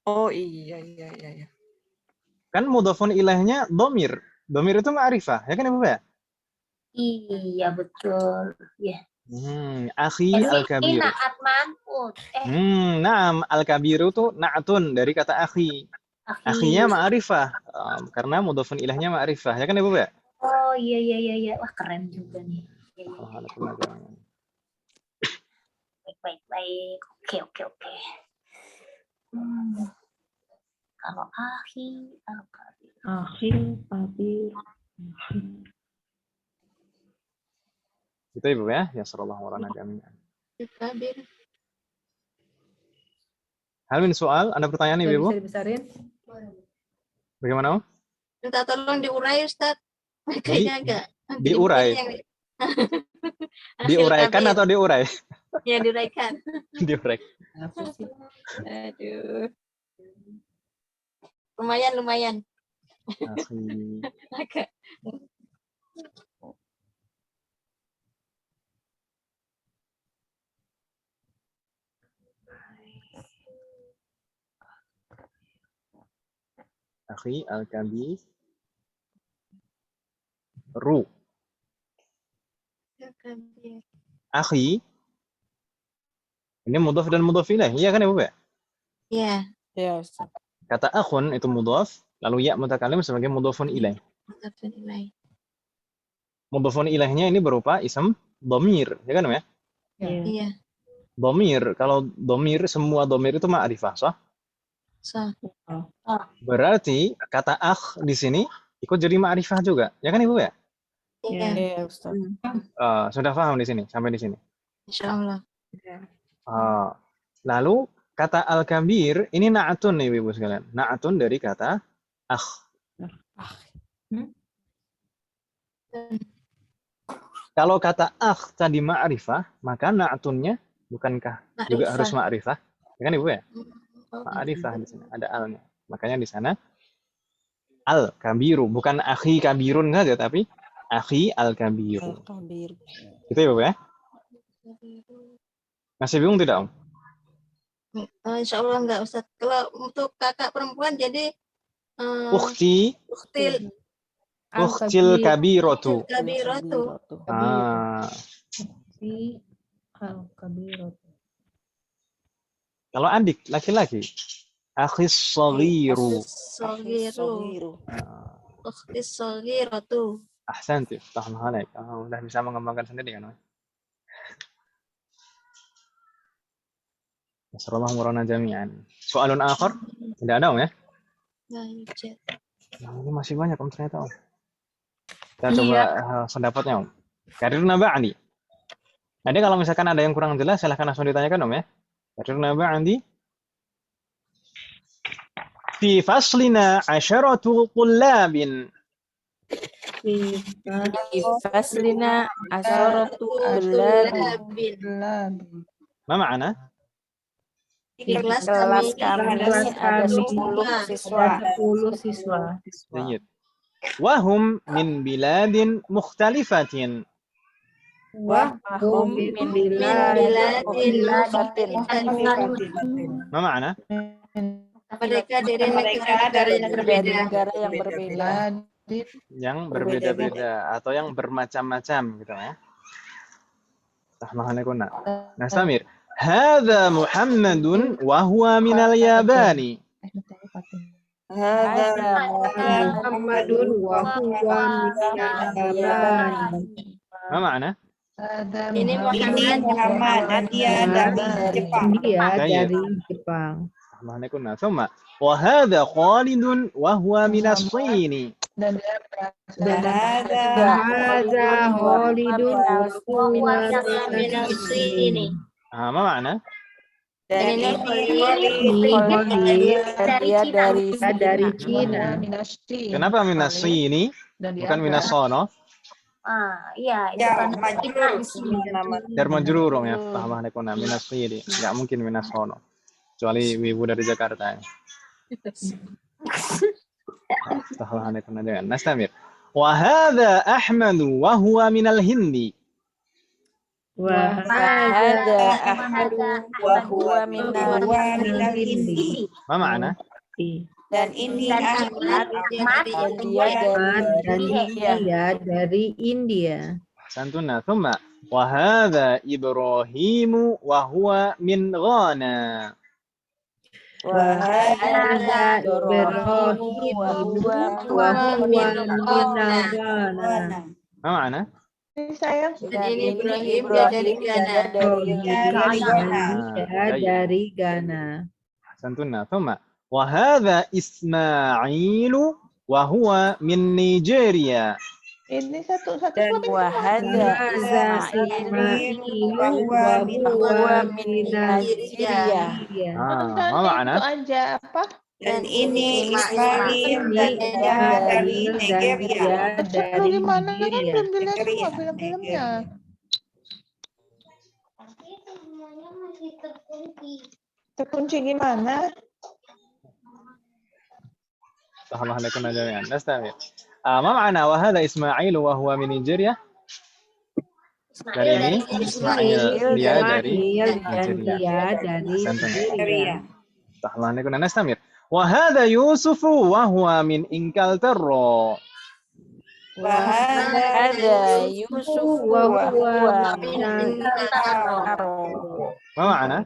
Oh iya. Kan mudhafun ilaihnya domir. Domir itu ma'rifah. Ya kan Ibu ya? Iya betul. Ya. Akhi Ini al-kabir. naat man'ut. Naam, al-kabiru itu na'atun dari kata akhi. Akhinya ma'rifah. Karena mudhafun ilaihnya ma'rifah. Ya kan Ibu ya? Oh iya. Wah keren juga nih. Baik. Oke. Kalau akhi al-kabir. Kabir. Itu Ibu ya. Ya sallallahu alaihi wasallam. Kabir. Hal min soal, ada pertanyaan Ibu? Bisa dibesarin? Bagaimana? Minta tolong diurai Ustaz. Kayaknya agak Diurai. Diuraikan atau diurai? Ya diuraikan. Diurai. Aduh. Lumayan. Akhi. Agak Akhi al-kabiru. Kabir. Akhi. Ini mudhaf dan mudhaf ilaih. Iya kan Ibu ya? Iya. Ya, Ustaz. Kata akhun itu mudhaf, lalu ya mutakalim sebagai mudhafun ilaih. Mudhafun ilaih. Mudhafun ilaihnya ini berupa ism dhamir, ya kan ya? Iya. Dhamir, kalau dhamir semua dhamir itu ma'rifah, sah? Sah. Berarti kata akh di sini ikut jadi ma'rifah juga, ya kan Ibu ya? Iya. Iya, Ustaz. Sudah paham di sini sampai di sini. Insyaallah. Lalu kata al-kabir ini na'atun nih Ibu sekalian. Na'atun dari kata akh. Kalau kata akh tadi ma'rifah, maka na'atunnya bukankah juga Ma'rifah. harus ma'rifah? Ya kan Ibu ya? Ma'rifah di sini ada alnya. Makanya di sana al-kabiru, bukan akhi kabirun saja tapi akhi al-kabiru. Kabir. Gitu ya, Bu ya? Masih bingung tidak, Om? Insyaallah enggak Ustaz. Kalau untuk kakak perempuan jadi Ukhti, ukhtil ukhtil kabiratu. kabiratu. Al-kabiratu. Kalau adik laki-laki, akhis saghiru. Saghiru. Ukhtis saghiratu. Ahsanti, tahun alaik. Udah bisa mengembangkan sendiri kan? Nasallallahu murana jami'an. Soalun akhar? Tidak ada, Om ya? Nah, yujad. Ini masih banyak, Om, ternyata, Om. Kita coba pendapatnya, Om. Karirna ba'di. Jadi kalau misalkan ada yang kurang jelas, silahkan langsung ditanyakan, Om ya. Karirna ba'di. Fi faslina 'asharatu tullabin. Fi faslina asharatu tullabin. Ma ma'ana? Di kelas Kelas kami kami ada 10 siswa. 10 siswa. Jayyid. Wahum min biladin mukhtalifatin. Wahum min biladin mukhtalifin. Ma ma'ana? Mereka dari negara yang berbeda. Negara yang berbeda. Yang berbeda-beda atau yang bermacam-macam gitu ya. Tahmahanakuna. Nastamir. Hadza Muhammadun wa huwa minal Yabani. Hadza Muhammadun wa huwa minal Yabani. Ma ma'ana? Ini Muhammad dan dia dari Jepang. Dia Jayyid. dari Jepang. Tahmahanakuna. Thumma wa hadza Khalidun wa huwa minas Shini. Dan Hadza hadza Khalidun wa huwa minal Shini. Ma ma'ana? dan ini ini Dia dari Cina. Kenapa minas Shini? Bukan minas Sono. Iya, itu ya kan majrur nama. Jar majrur ya. Tahmahanakuna minas Shini. Enggak mungkin minas Sono. Kecuali ibu dari Jakarta. Tahmahanakuna jangan. Nastamir. Wa hadza Ahmad wa huwa minal Hindi. Wa hadza Ahmadu wa huwa minal Minal Hindi. Ma ma'ana? Dan ini Ahmad dan dia dari dia dari India. Santuna. Thumma wa hadza Ibrahim wa huwa min Ghana. wa Hadza Ibrahim wa huwa min Ghana. Ma ma'ana? Dan ini Ibrahim dia dari Ghana. Dari Ghana. Santuna. Thumma wa hadza Ismail wa huwa min Nigeria. dan wa hadza Ismail wa huwa min Nigeria. Ma ma'ana? dan ini Ismail dan dia dari Nigeria. Dari Nigeria. Terkunci gimana? Tahmahanakuna jami'an. Nastamir. Ma ma'ana wa hadza Ismail wa huwa min Nigeria? Dari ini Ismail dia dari Nigeria. Dia dari Santuna. Nigeria. Tahmahanakuna. Nastamir. وهذا يوسف وهو من إنكلترا. Wahada Yusuf wa huwa minal Karo. ما معنى؟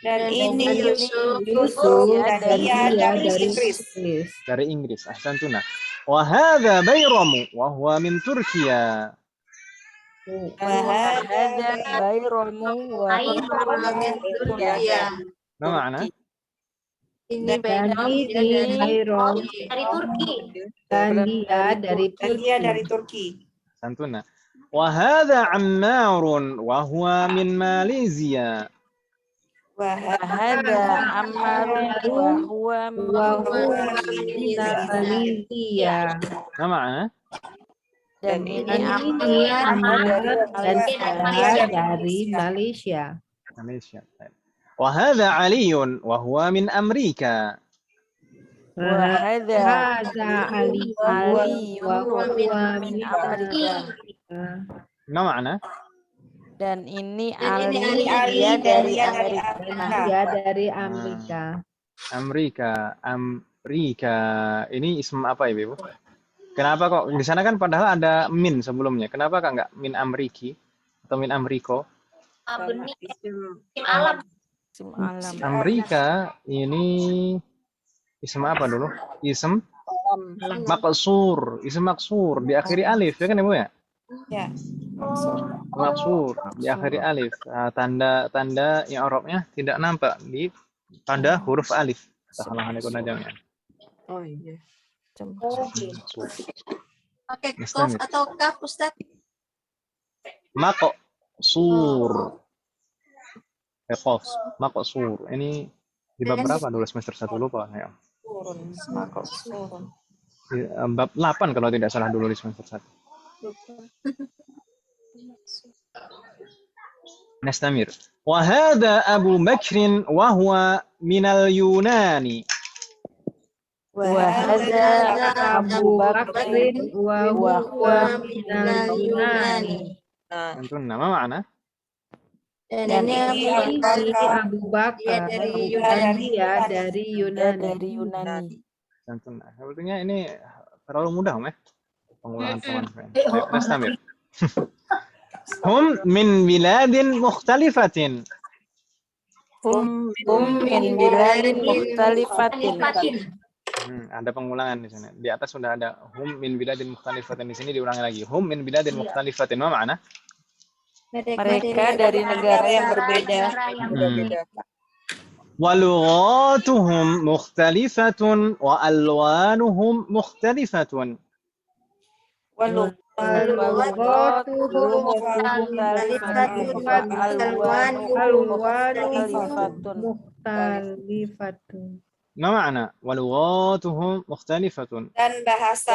Dan ini Yusuf Yusuf dan dan dia dia dari dari Inggris. Inggris. Dari Inggris. Ahsantuna. وهذا بيرم وهو من تركيا. Wahada Bayromu wa huwa min Turkiya. ما معنى؟ Ini Dan baik ini Bayrom Dari Turki. dan dia dari Turki. أحسنتنا. وهذا عمار وهو من ماليزيا. Wahada Ammarun wa huwa min Malaysia. ما معنى؟ Dan ini Ini Ammar dan saya dari Malaysia. ماليزيا. وهذا علي وهو من أمريكا. Wahada Ali Aliyun wa huwa min min Amerika. ما معنى؟ Dan ini Dan Ali ini dia dari Amerika. Dia dari Amerika. Amerika. Ini ism apa ya, Ibu? Kenapa kok di sana kan padahal ada min sebelumnya. Kenapa kok nggak min Amriki atau min Amriko? Benih. Alam. Isim alam. Amerika ini ism apa dulu? Ism maksur. Ism maksur diakhiri alif ya kan Ibu ya? Ya. Maksur diakhiri alif. Nah, tanda yang Arabnya tidak nampak di pada huruf alif. Kesalahan itu najamnya. Oh iya. Oke, kof atau kaf, Ustaz? Maqsur. Qaf, maqsur. Ini di bab berapa dulu semester 1 lupa ya. Bab 8 kalau tidak salah dulu di semester 1. Nastamir. Wa hadha Abu Bakr wa huwa minal Yunani. Wahada Abu Bakrin wa huwa minal Yunani. Antum nama mana? Dan Ini Abu Bakar dan dia dari Yunani. Antum. Sebetulnya ini terlalu mudah, Meh. Pengulangan teman. Nastamir. Hum min biladin mukhtalifatin. Hum min biladin mukhtalifatin. Ada pengulangan di sana. Di atas sudah ada hum min biladin mukhtalifatin. Di sini diulangi lagi. Hum min biladin mukhtalifatin. Apa makna? Mereka dari negara yang berbeda. Wa lughatuhum mukhtalifatun wa alwanuhum mukhtalifatun. Wa lughatuhum mukhtalifatun wa alwanuhum mukhtalifatun. Ma makna? Wa lughatuhum mukhtalifatun. Dan bahasa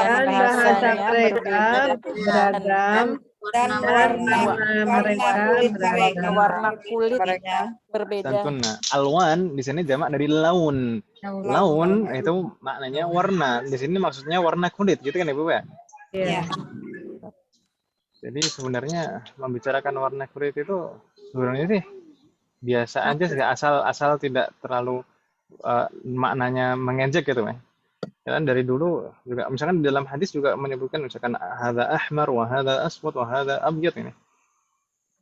mereka beragam. Dan warna kulit mereka berbeda. Tentunya. Alwan di sini jamak dari laun. Laun itu maknanya warna. Di sini maksudnya warna kulit, gitu kan Ibu ya? Iya. Jadi sebenarnya membicarakan warna kulit itu sebenarnya sih biasa aja sih, asal tidak terlalu maknanya mengejek gitu ya. Dan dari dulu juga misalkan di dalam hadis juga menyebutkan misalkan hadza ahmar wa hadza aswad wa hadza abyad ini.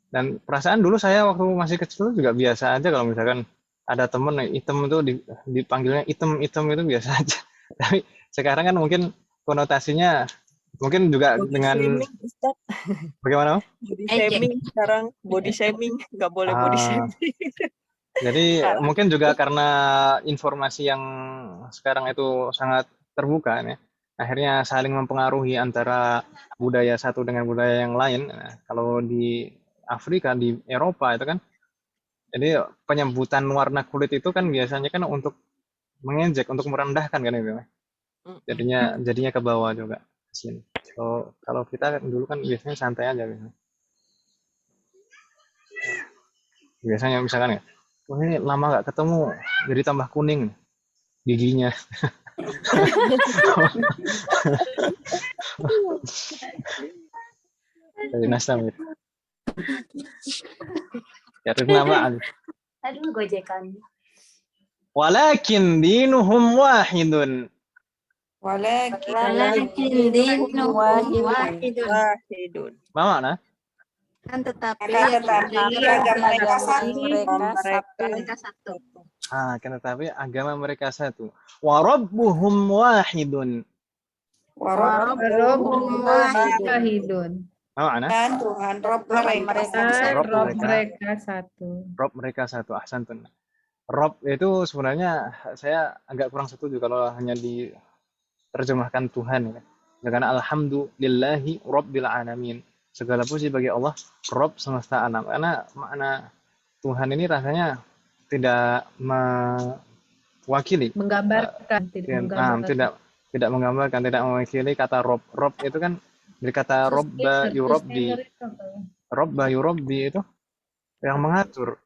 Dan perasaan dulu saya waktu masih kecil juga biasa aja kalau misalkan ada temen hitam itu dipanggilnya hitam itu biasa aja. Tapi sekarang kan mungkin konotasinya mungkin juga body dengan shaming, bagaimana? Body shaming sekarang, body shaming nggak boleh body shaming. Jadi mungkin juga karena informasi yang sekarang itu sangat terbuka ya, akhirnya saling mempengaruhi antara budaya satu dengan budaya yang lain. Nah, kalau di Afrika, di Eropa itu kan, jadi penyebutan warna kulit itu kan biasanya kan untuk mengejek, untuk merendahkan kan itu. Jadinya ke bawah juga di sini. So, kalau kita dulu kan biasanya santai aja biasanya. Biasanya misalkan ya, wah ini lama nggak ketemu, jadi tambah kuning giginya. Dari Nastamir. Ya, namaan. Aduh, gojekan. Walakin dinuhum wahidun. Walakin dinuhum wahidun. Wahidun. Apa makna? Kan tetapi agama mereka satu. Kan tetapi agama mereka satu. Wa rabbuhum wahidun. Rabbuhum wahidun. Wahidun. Apa makna? Dan Tuhan Rob mereka Rob Rob mereka. mereka satu. Rob mereka satu. Ahsantun. Rob itu sebenarnya saya agak kurang setuju kalau hanya diterjemahkan Tuhan ya. Karena alhamdulillahi rabbil alamin. Segala puji bagi Allah, Rob semesta alam. Karena makna Tuhan ini rasanya tidak mewakili, Menggambarkan, tidak menggambarkan, tidak mewakili kata Rob. Rob itu kan dari kata Robba yurabbi. Robba yurabbi itu yang mengatur,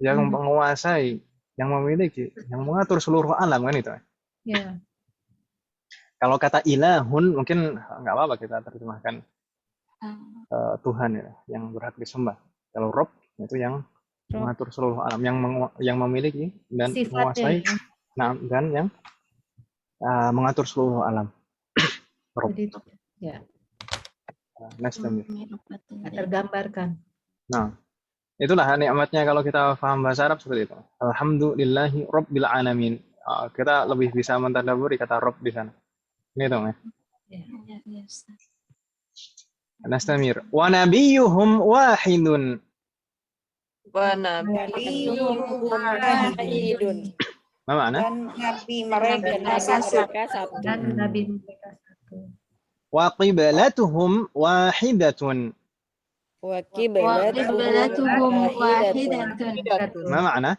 yang menguasai, yang memiliki, yang mengatur seluruh alam kan itu. Ya. Kalau kata ilahun mungkin nggak apa-apa kita terjemahkan Tuhan ya, yang berhak disembah. Kalau Rob itu yang mengatur seluruh alam, yang memiliki dan menguasai, dan yang mengatur seluruh alam. Rob. Jadi, ya. Next time. Tergambarkan. Nah, itulah nikmatnya kalau kita paham bahasa Arab seperti itu. Alhamdulillahi rabbil alamin. Kita lebih bisa mentadaburi kata Rob di sana. Ini dong ya. Nastamir. Wa nabiyyuhum wahidun. Wa nabiyyuhum wahidun. Apa makna? dan nabi mereka satu. Dan nabi mereka satu. Wa qiblatuhum wahidatun. Wa Qiblatuhum wahidatun. Apa makna?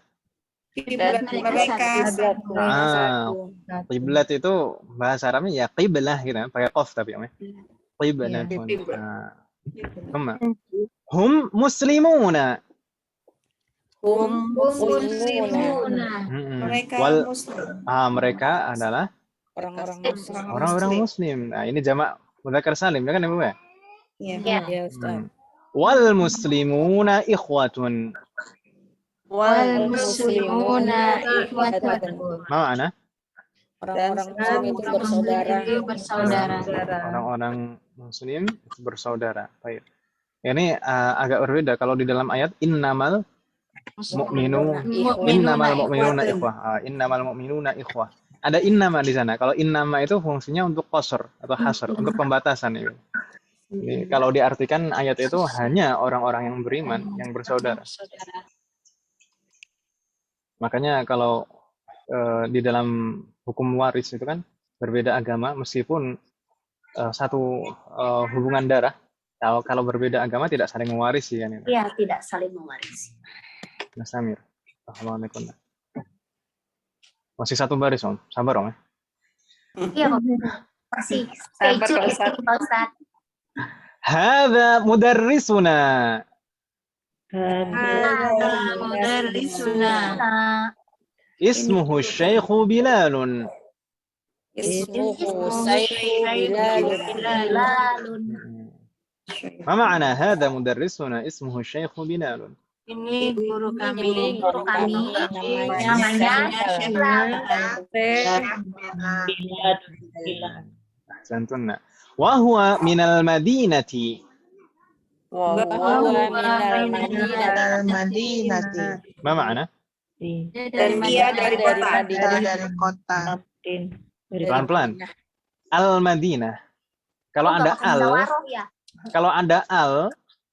kiblat mereka satu. Qiblat itu bahasa Arabnya ya qiblah gitu, pakai qaf tapi ya. Qiblatun. Hum muslimuna. Mereka Wal- muslim. Mereka adalah orang-orang muslim. Nah, ini jamak mudzakkar salim ya kan Ibu ya? Iya. Wal muslimuna ikhwatun. Wal muslimuna ikhwatun. Apa makna? Orang-orang muslim itu bersaudara. Orang-orang muslim itu bersaudara. Baik. Ini agak berbeda kalau di dalam ayat innamal mu'minuna ikhwah. Innamal mu'minuna ikhwah. Ada innama di sana. Kalau innama itu fungsinya untuk qasr atau hasr, untuk pembatasan itu. Jadi, kalau diartikan ayat itu hanya orang-orang yang beriman, yang bersaudara. Makanya kalau di dalam hukum waris itu kan berbeda agama meskipun satu hubungan darah. Kalau berbeda agama tidak saling mewarisi kan itu. Iya, tidak saling mewarisi. Mas Amir. Assalamualaikum. Masih satu baris Om. Sabar Om ya. Iya, masih stay tune Pak Ustaz. Hadza mudarrisuna. Mudarrisuna. Ismuhu Syaikhu Bilalun. Ma ma'na hadza mudarrisuna ismuhu Syaikhu Bilalun. Ini guru kami. Namanya Ahsantunna. Wa huwa minal Madinati. Ma ma'na? Dan dia dari kota. Pelan-pelan. Al-Madinah. Kalau ada al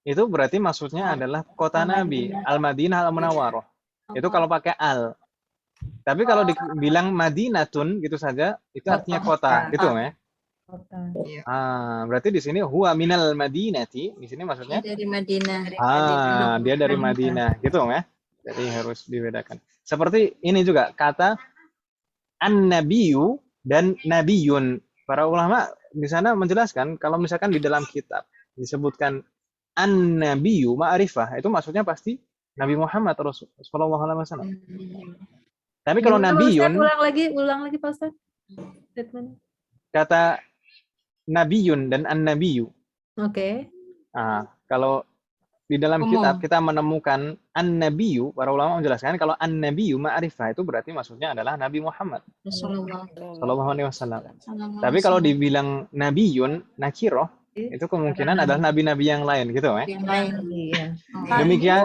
itu berarti maksudnya adalah kota Nabi, Al-Madinah Al-Munawwarah. Itu kalau pakai al. Tapi kalau dibilang Madinatun gitu saja, itu artinya kota, gitu ya. Berarti di sini huwa minal Madinati, di sini maksudnya Dari Madinah. dia dari Madinah, gitu ya. Jadi harus dibedakan. Seperti ini juga kata an-nabiyyu dan nabiyun. Para ulama di sana menjelaskan kalau misalkan di dalam kitab disebutkan an-nabiyyu ma'rifah, itu maksudnya pasti Nabi Muhammad sallallahu alaihi wasallam. Tapi kalau nabiyun, ulang lagi Pak Ustaz. Statement. Kata nabiyun dan an-nabiyyu. Oke. Kalau di dalam kitab kita menemukan an-nabiyyu, para ulama menjelaskan kalau an-nabiyyu ma'rifah itu berarti maksudnya adalah Nabi Muhammad Rasulullah sallallahu alaihi wasallam. sallallahu Tapi alaihi kalau wasallam. dibilang nabiyun nakiroh, itu kemungkinan adalah nabi-nabi yang lain gitu ya. Yang lain. Iya. Demikian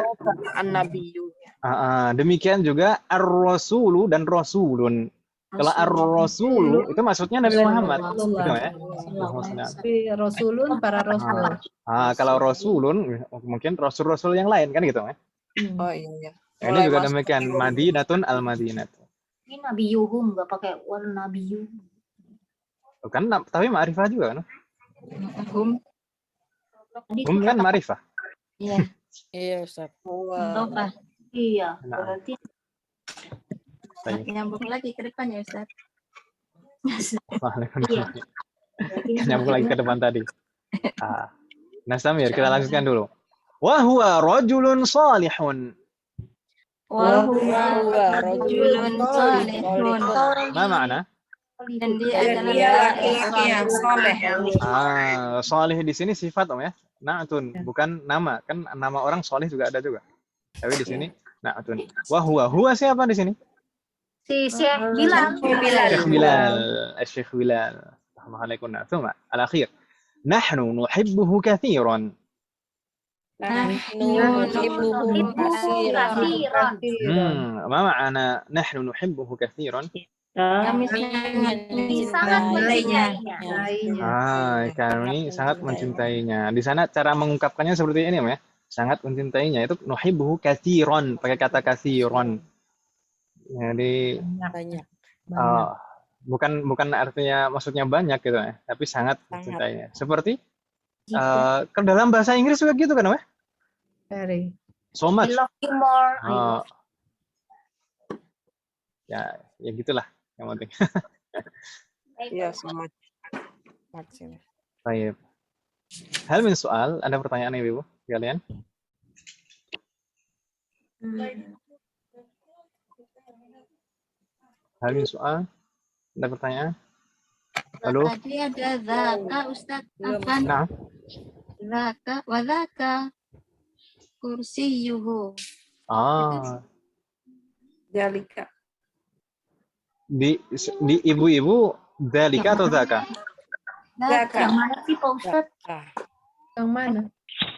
An-Nabiyyu. demikian juga ar-rasulu dan rasulun. Kalau ar-rasulu itu maksudnya Nabi Muhammad gitu ya. Tapi Rasulun para Rasul. Kalau rasulun mungkin rasul-rasul yang lain kan gitu ya. Oh iya. Ini Mulai juga masuk demikian ke- Madinatun al-Madinatu. Ini nabiyuhum nggak pakai wal nabiyyu. Kan tapi ma'rifah juga kan. Hum. Tadi Hum kan ma'rifah. Iya. Iya, Ustaz. Topa. Iya, Nah. berarti Baik. Nyambung lagi ke depan ya Ustaz. iya. Berarti Nyambung lagi ke depan tadi. Nah, Samir, kita lanjutkan dulu. Wa huwa rajulun salihun. Wa huwa huwa rajulun salihun. Ma makna? Dan dia adalah laki-laki yang soleh. Salih di sini sifat Om ya. Na'tun, bukan nama. Kan nama orang salih juga ada juga. Tapi di sini na'tun. Wa huwa siapa di sini? si Syekh bilang Syekh Bilal. Syekh Bilal. Assalamualaikum. Thumma al-akhir. Nahnu nuhibbuhu kathiran. Nuhibbuhu katsiran. Ma ma'ana nahnu nuhibbuhu kathiran? Kami sangat mencintainya. mencintainya. Kami sangat mencintainya. Di sana cara mengungkapkannya seperti ini, ya. Sangat mencintainya itu nuhibbuhu katsiran, pakai kata katsiran. Jadi Banyak. bukan artinya maksudnya banyak gitu ya, tapi sangat mencintainya. Seperti ke dalam bahasa Inggris juga gitu kan, ya? Very. So much. I love you more. Ya gitulah yang penting. Iya, sama. Baik. Hal min soal, ada pertanyaan Ibu kalian? Hal min soal, ada pertanyaan? Halo? Tadi ada zaka Ustaz. Apa? Nah, Zaka wa zaka kursiyuhu. Jalika. di ibu-ibu dalika atau zaka? Zaka. Yang mana sih Pak Ustadz? Yang mana?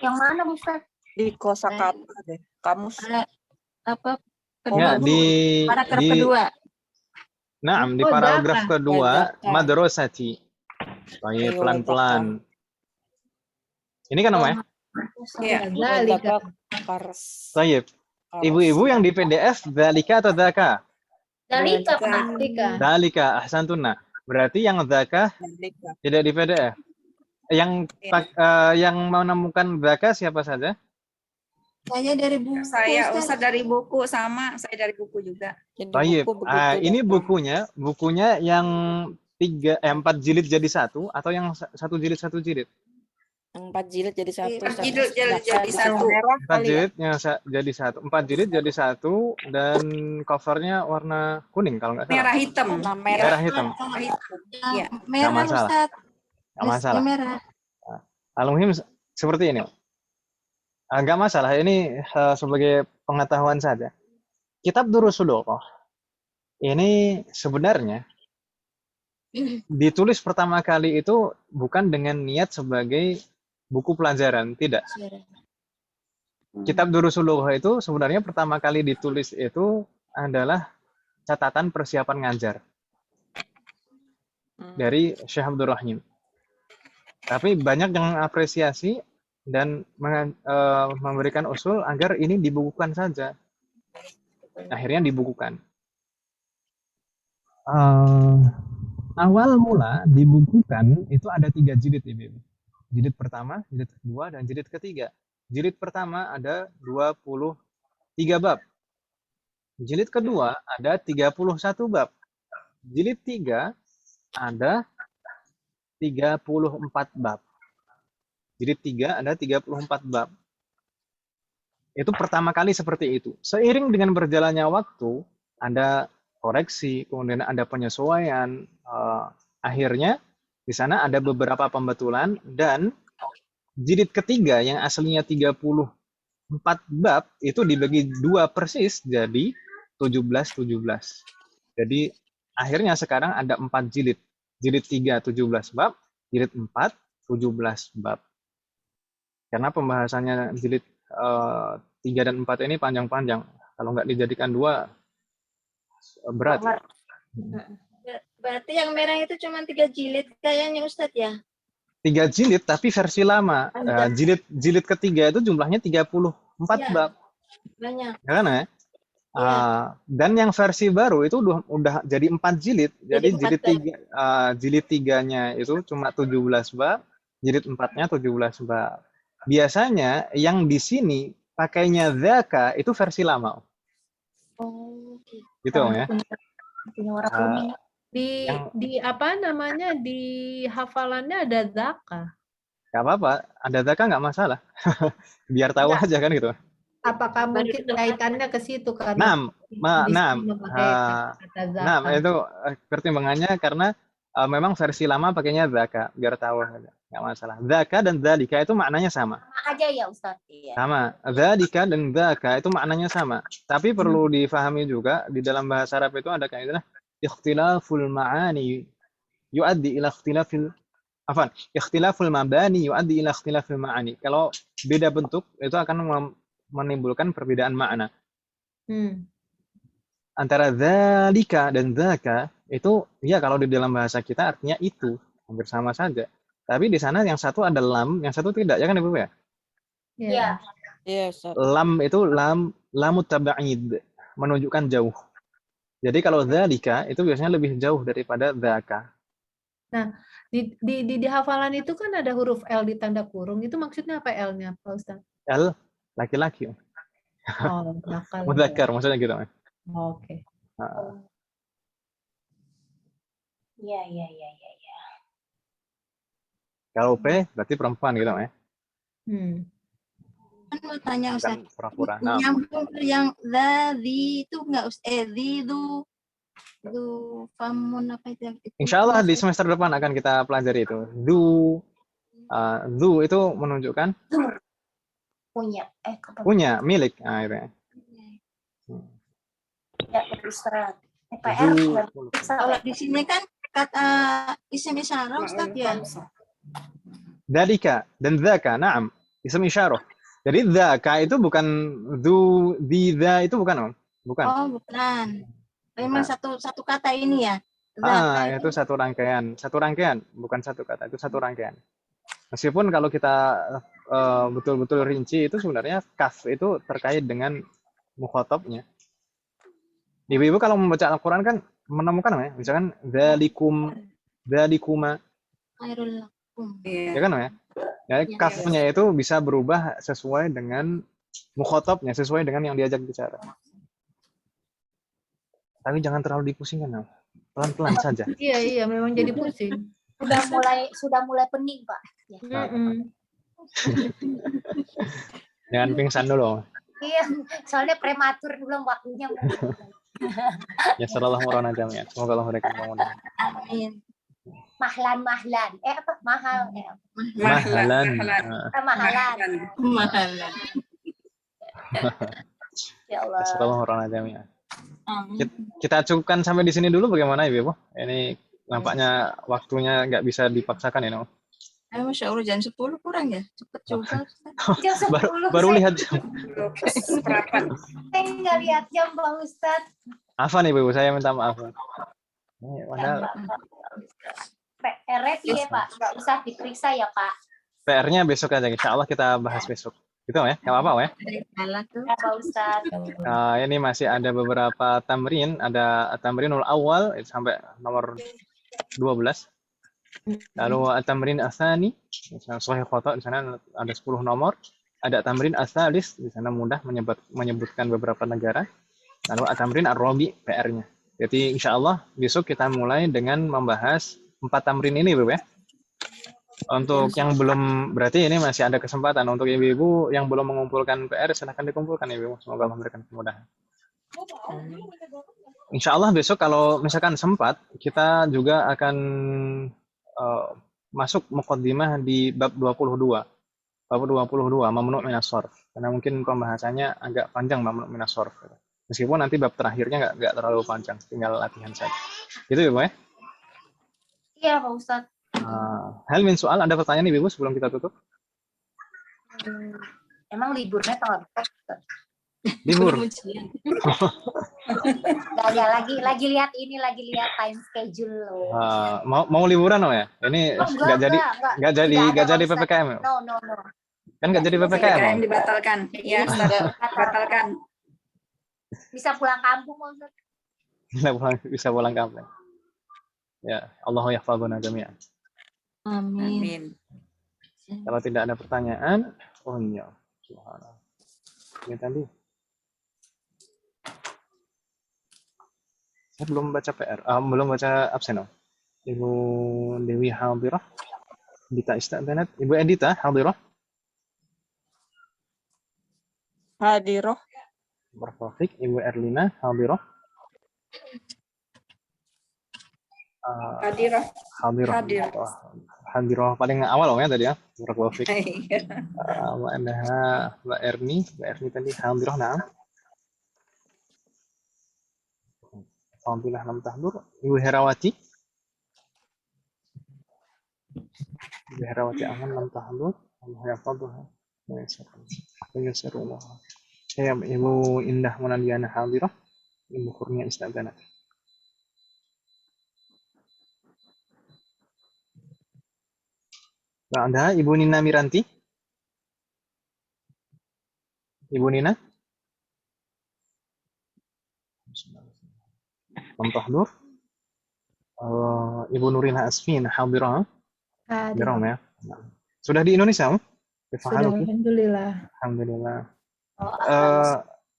Yang mana Ustadz? Di kosakata deh. Kamus. Apa? Ya, di Paragraf kedua. Naam, di Oh, paragraf zaka. kedua Zaka. madrasati. Baik, pelan-pelan. Ini kan namanya? Iya. Zalika. Baik. Ibu-ibu yang di PDF dalika atau zaka? Dalika Pak. Zalika. Dalika, ahsantuna. Berarti yang zaka tidak di PDF. Yang menemukan zaka siapa saja? Saya dari buku. Saya Ustaz. Ustaz dari buku sama saya dari buku juga. Baik. Ini bukunya yang 4 jilid jadi satu atau yang 1 jilid 1 jilid? Yang 4 jilid jadi satu. Jadi satu. 4 jilid yang jadi satu. 4 jilid jadi satu dan covernya warna kuning kalau nggak salah. Merah hitam. Merah hitam. Iya. Merah Nggak masalah. Ustaz. Nggak masalah. Merah. Al-muhim seperti ini. Nggak masalah, ini sebagai pengetahuan saja. Kitab Durusulullah ini sebenarnya ditulis pertama kali itu bukan dengan niat sebagai buku pelajaran, tidak. Kitab Durusulullah itu sebenarnya pertama kali ditulis itu adalah catatan persiapan ngajar dari Syekh Abdul Rahim. Tapi banyak yang apresiasi dan memberikan usul agar ini dibukukan saja. Akhirnya dibukukan. Awal mula dibukukan itu ada 3 jilid, Ibu. Jilid pertama, jilid kedua, dan jilid ketiga. Jilid pertama ada 23 bab. Jilid kedua ada 31 bab. Jilid 3 ada 34 bab. Jilid 3 ada 34 bab. Itu pertama kali seperti itu. Seiring dengan berjalannya waktu, ada koreksi, kemudian ada penyesuaian. Akhirnya di sana ada beberapa pembetulan dan jilid ketiga yang aslinya 30 4 bab itu dibagi 2 persis jadi 17. Jadi akhirnya sekarang ada 4 jilid. Jilid 3 17 bab, jilid 4 17 bab. Karena pembahasannya jilid 3 dan 4 ini panjang-panjang. Kalau nggak dijadikan 2 berat. Berarti yang merah itu cuma 3 jilid kayaknya Ustadz ya? 3 jilid tapi versi lama. Jilid ketiga itu jumlahnya 34 Iya. bab. Banyak. Ya kan ya? Iya. Dan yang versi baru itu udah jadi 4 jilid. Jadi jilid 3-nya itu cuma 17 bab, jilid 4-nya 17 bab. Biasanya yang di sini pakainya dzaka itu versi lama. Oh, Gitu ya. Punya warna kuning. Di apa namanya, di hafalannya ada zakah. Gak apa-apa, ada dzaka nggak masalah. Biar tahu aja kan gitu. Apakah mungkin kaitannya ke situ karena itu pertimbangannya karena memang versi lama pakainya dzaka, biar tahu aja. Nggak masalah. Dzaka dan dzalika itu maknanya sama. Sama aja ya Ustadz. Iya. Sama. Dzalika dan dzaka itu maknanya sama. Tapi perlu difahami juga di dalam bahasa Arab itu ada kaidah ikhtilaful ma'ani yuaddi ila ikhtilaful mabani yuaddi ila ikhtilafil ma'ani. Kalau beda bentuk itu akan menimbulkan perbedaan makna. Antara dzalika dan dzaka itu ya kalau di dalam bahasa kita artinya itu hampir sama saja. Tapi di sana yang satu ada lam, yang satu tidak, ya kan Ibu ya? Iya. Iya, Ustaz. Lam itu lamut tab'id, menunjukkan jauh. Jadi kalau dzalika itu biasanya lebih jauh daripada dzaka. Nah, di hafalan itu kan ada huruf L di tanda kurung. Itu maksudnya apa L-nya, Pak Ustaz? L laki-laki. Oh, nakal. Mudzakkar maksudnya gitu. Oke. Iya. Kalau P berarti perempuan gitu ya. Kan mau tanya Ustaz. Bukan pura-pura. Nah, Nyambung ke yang dzadi itu enggak Ustaz? Du famun apa itu? insya Allah di semester depan akan kita pelajari itu. Du itu menunjukkan punya, milik. Nah, itu ya. Ya, Ustaz. Kalau di sini kan kata isim isyarah Ustaz ya. Dzalika dan dzaka, na'am. Isim isyarah. Jadi dzaka itu bukan dza itu bukan, Om. Bukan. Oh, bukan. Memang satu kata ini ya. Itu satu rangkaian, bukan satu kata, itu satu rangkaian. Meskipun kalau kita betul-betul rinci itu sebenarnya kaf itu terkait dengan mukhatabnya. Ibu-ibu kalau membaca Al-Qur'an kan menemukan ya, misalkan dzalikuma. Khairul lakum. Ya kan ya? Ya, kafnya itu bisa berubah sesuai dengan mukhatabnya, sesuai dengan yang diajak bicara. Tapi jangan terlalu dipusingkan, pelan-pelan saja. Iya, memang jadi pusing. Sudah mulai pening, Pak. Ya. Jangan pingsan dulu. Iya, soalnya prematur belum waktunya. Ya sallallahu alaihi wasallam. Semoga Allah memberikan kemudahan. Amin. Mahlan. Mahal. Mahalan. Ya Allah. Sallallahu alaihi wasallam. Kita cukupkan sampai di sini dulu bagaimana Ibu? Ini nampaknya waktunya nggak bisa dipaksakan ya, Masya Allah, jam 10 kurang ya? Cepet juga. baru lihat jam. Saya nggak lihat jam, Pak Ustadz. Afan Ibu, saya minta maaf. Padahal PR-nya ya Pak, nggak usah diperiksa ya Pak. PR-nya besok aja, insya Allah kita bahas besok. Gitu ya, nggak apa-apa ya? Ya Pak Ustadz. Ini masih ada beberapa tamrin, ada tamrinul awal sampai nomor 12. Lalu tamrin asani, sahih khata, di sana ada 10 nomor. Ada tamrin asalis, di sana mudah menyebutkan beberapa negara. Lalu tamrin ar-rabi, PR-nya. Jadi insya Allah besok kita mulai dengan membahas 4 tamrin ini, Bu ya. Untuk yang belum, berarti ini masih ada kesempatan untuk ibu-ibu yang belum mengumpulkan PR, silahkan dikumpulkan ibu. Semoga Allah memberikan kemudahan. Insya Allah besok kalau misalkan sempat, kita juga akan masuk muqaddimah di bab 22. Bab 22, mamnu' minas sarf. karena mungkin pembahasannya agak panjang mamnu minas sorf. Meskipun nanti bab terakhirnya nggak terlalu panjang, tinggal latihan saja. Gitu ya, Bu ya? Iya, Pak Ustadz. Hal min soal, ada pertanyaan nih, Ibu, sebelum kita tutup? Emang liburnya tanggal berapa, Ustadz? Libur. Nggak ada, lagi lihat time schedule loh. Mau liburan ya? Ini nggak jadi PPKM ya? No. Kan nggak jadi PPKM. PPKM dibatalkan. Ya, dibatalkan. Bisa pulang kampung, Ustaz. Bisa pulang kampung. Ya, Allahu yahfazuna jami'an. Amin. Kalau tidak ada pertanyaan, oh iya, subhanallah. Ini tadi. Saya belum baca PR, belum baca absen. Ibu Dewi hadirah, Dita Istadanat, Ibu Edita hadirah. Hadirah. Berfafik, Ibu Erlina hadirah. Hadirah paling awal ya tadi ya. Berfafik. Mbak Erni tadi hadirah, nah. Alhamdulillah lam tahdur. Ibu Herawati aman lam tahdur. Allah yahfadhuha. Yassirullah. Saya Ibu Indah Munadiana hadirah. Ibu Kurnia Istadanat. Nah, Anda Ibu Nina Miranti. Ibu Nina. Lam tahdur. Ibu Nurina Asfin hadirah. Hadirah ya. Sudah di Indonesia? Sudah, alhamdulillah.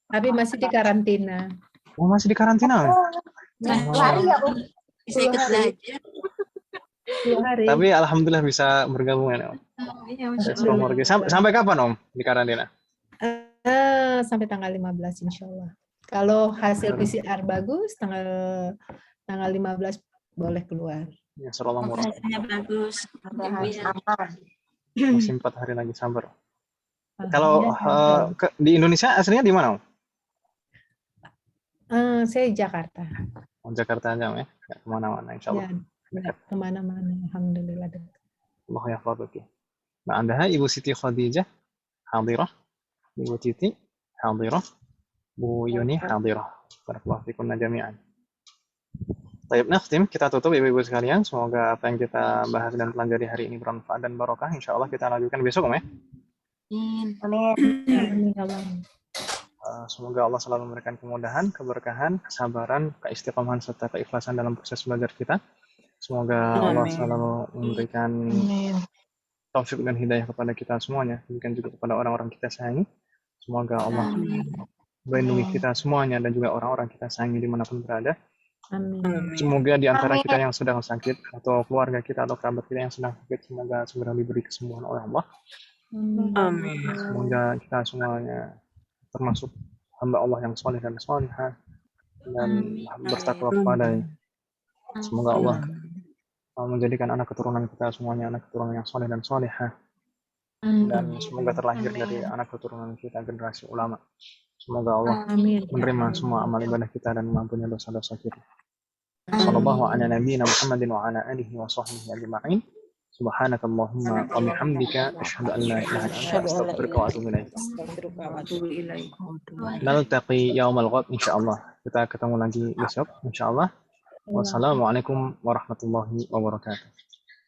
Tapi masih di karantina. Oh, masih di karantina? Lari ya, Om? Bisa ikut belajar. 2 hari. Tapi alhamdulillah bisa bergabung ya, Om. Iya, Sampai kapan, Om, di karantina? Sampai tanggal 15 insya Allah. Kalau hasil PCR bagus, tanggal 15 boleh keluar. Ya, serollah murah. Hasilnya bagus. Masih 4 hari lagi, sabar. Kalau di Indonesia aslinya di mana, Om? Saya Jakarta. Jakarta aja, Om, ya? Nggak kemana-mana, insya Allah. Ya, kemana-mana, alhamdulillah. Allah yahfadhuki. Nah, Anda Ibu Siti Khadijah hadirah. Ibu Titi hadirah. Bu Yuni hadirah. Barakallahu fikunna jami'an. Baik, nakhtim, kita tutup Ibu-ibu sekalian. Semoga apa yang kita bahas dan pelajari hari ini bermanfaat dan barokah. Insya Allah kita lanjutkan besok, Om, ya. Amin. Semoga Allah selalu memberikan kemudahan, keberkahan, kesabaran, keistiqomahan serta keikhlasan dalam proses belajar kita. Semoga Allah selalu memberikan taufik dan hidayah kepada kita semuanya, demikian juga kepada orang-orang kita sayangi. Semoga Allah melindungi kita semuanya dan juga orang-orang kita sayangi dimanapun berada. Amin. Semoga di antara kita yang sedang sakit atau keluarga kita atau kerabat kita yang sedang sakit, semoga segera diberi kesembuhan oleh Allah. Amin. Semoga kita semuanya termasuk hamba Allah yang soleh dan solihah dan bertakwa kepadanya. Semoga Allah menjadikan anak keturunan kita semuanya anak keturunan yang soleh dan solihah. Dan semoga terlahir dari anak keturunan kita generasi ulama. Semoga Allah menerima semua amal ibadah kita dan mengampuni dosa-dosa kita. Sallallahu ala nabiyyina Muhammadin wa ala alihi wa sahbihi ajma'in. Subhanakallahumma wa bihamdika asyhadu an la ilaha illa anta astaghfiruka wa atubu ilaik. Naltaqi yaumal ghad insyaallah. Kita ketemu lagi besok insyaallah. Wassalamualaikum warahmatullahi wabarakatuh.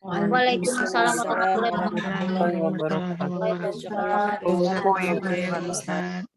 Waalaikumsalam warahmatullahi wabarakatuh. Waalaikumsalam.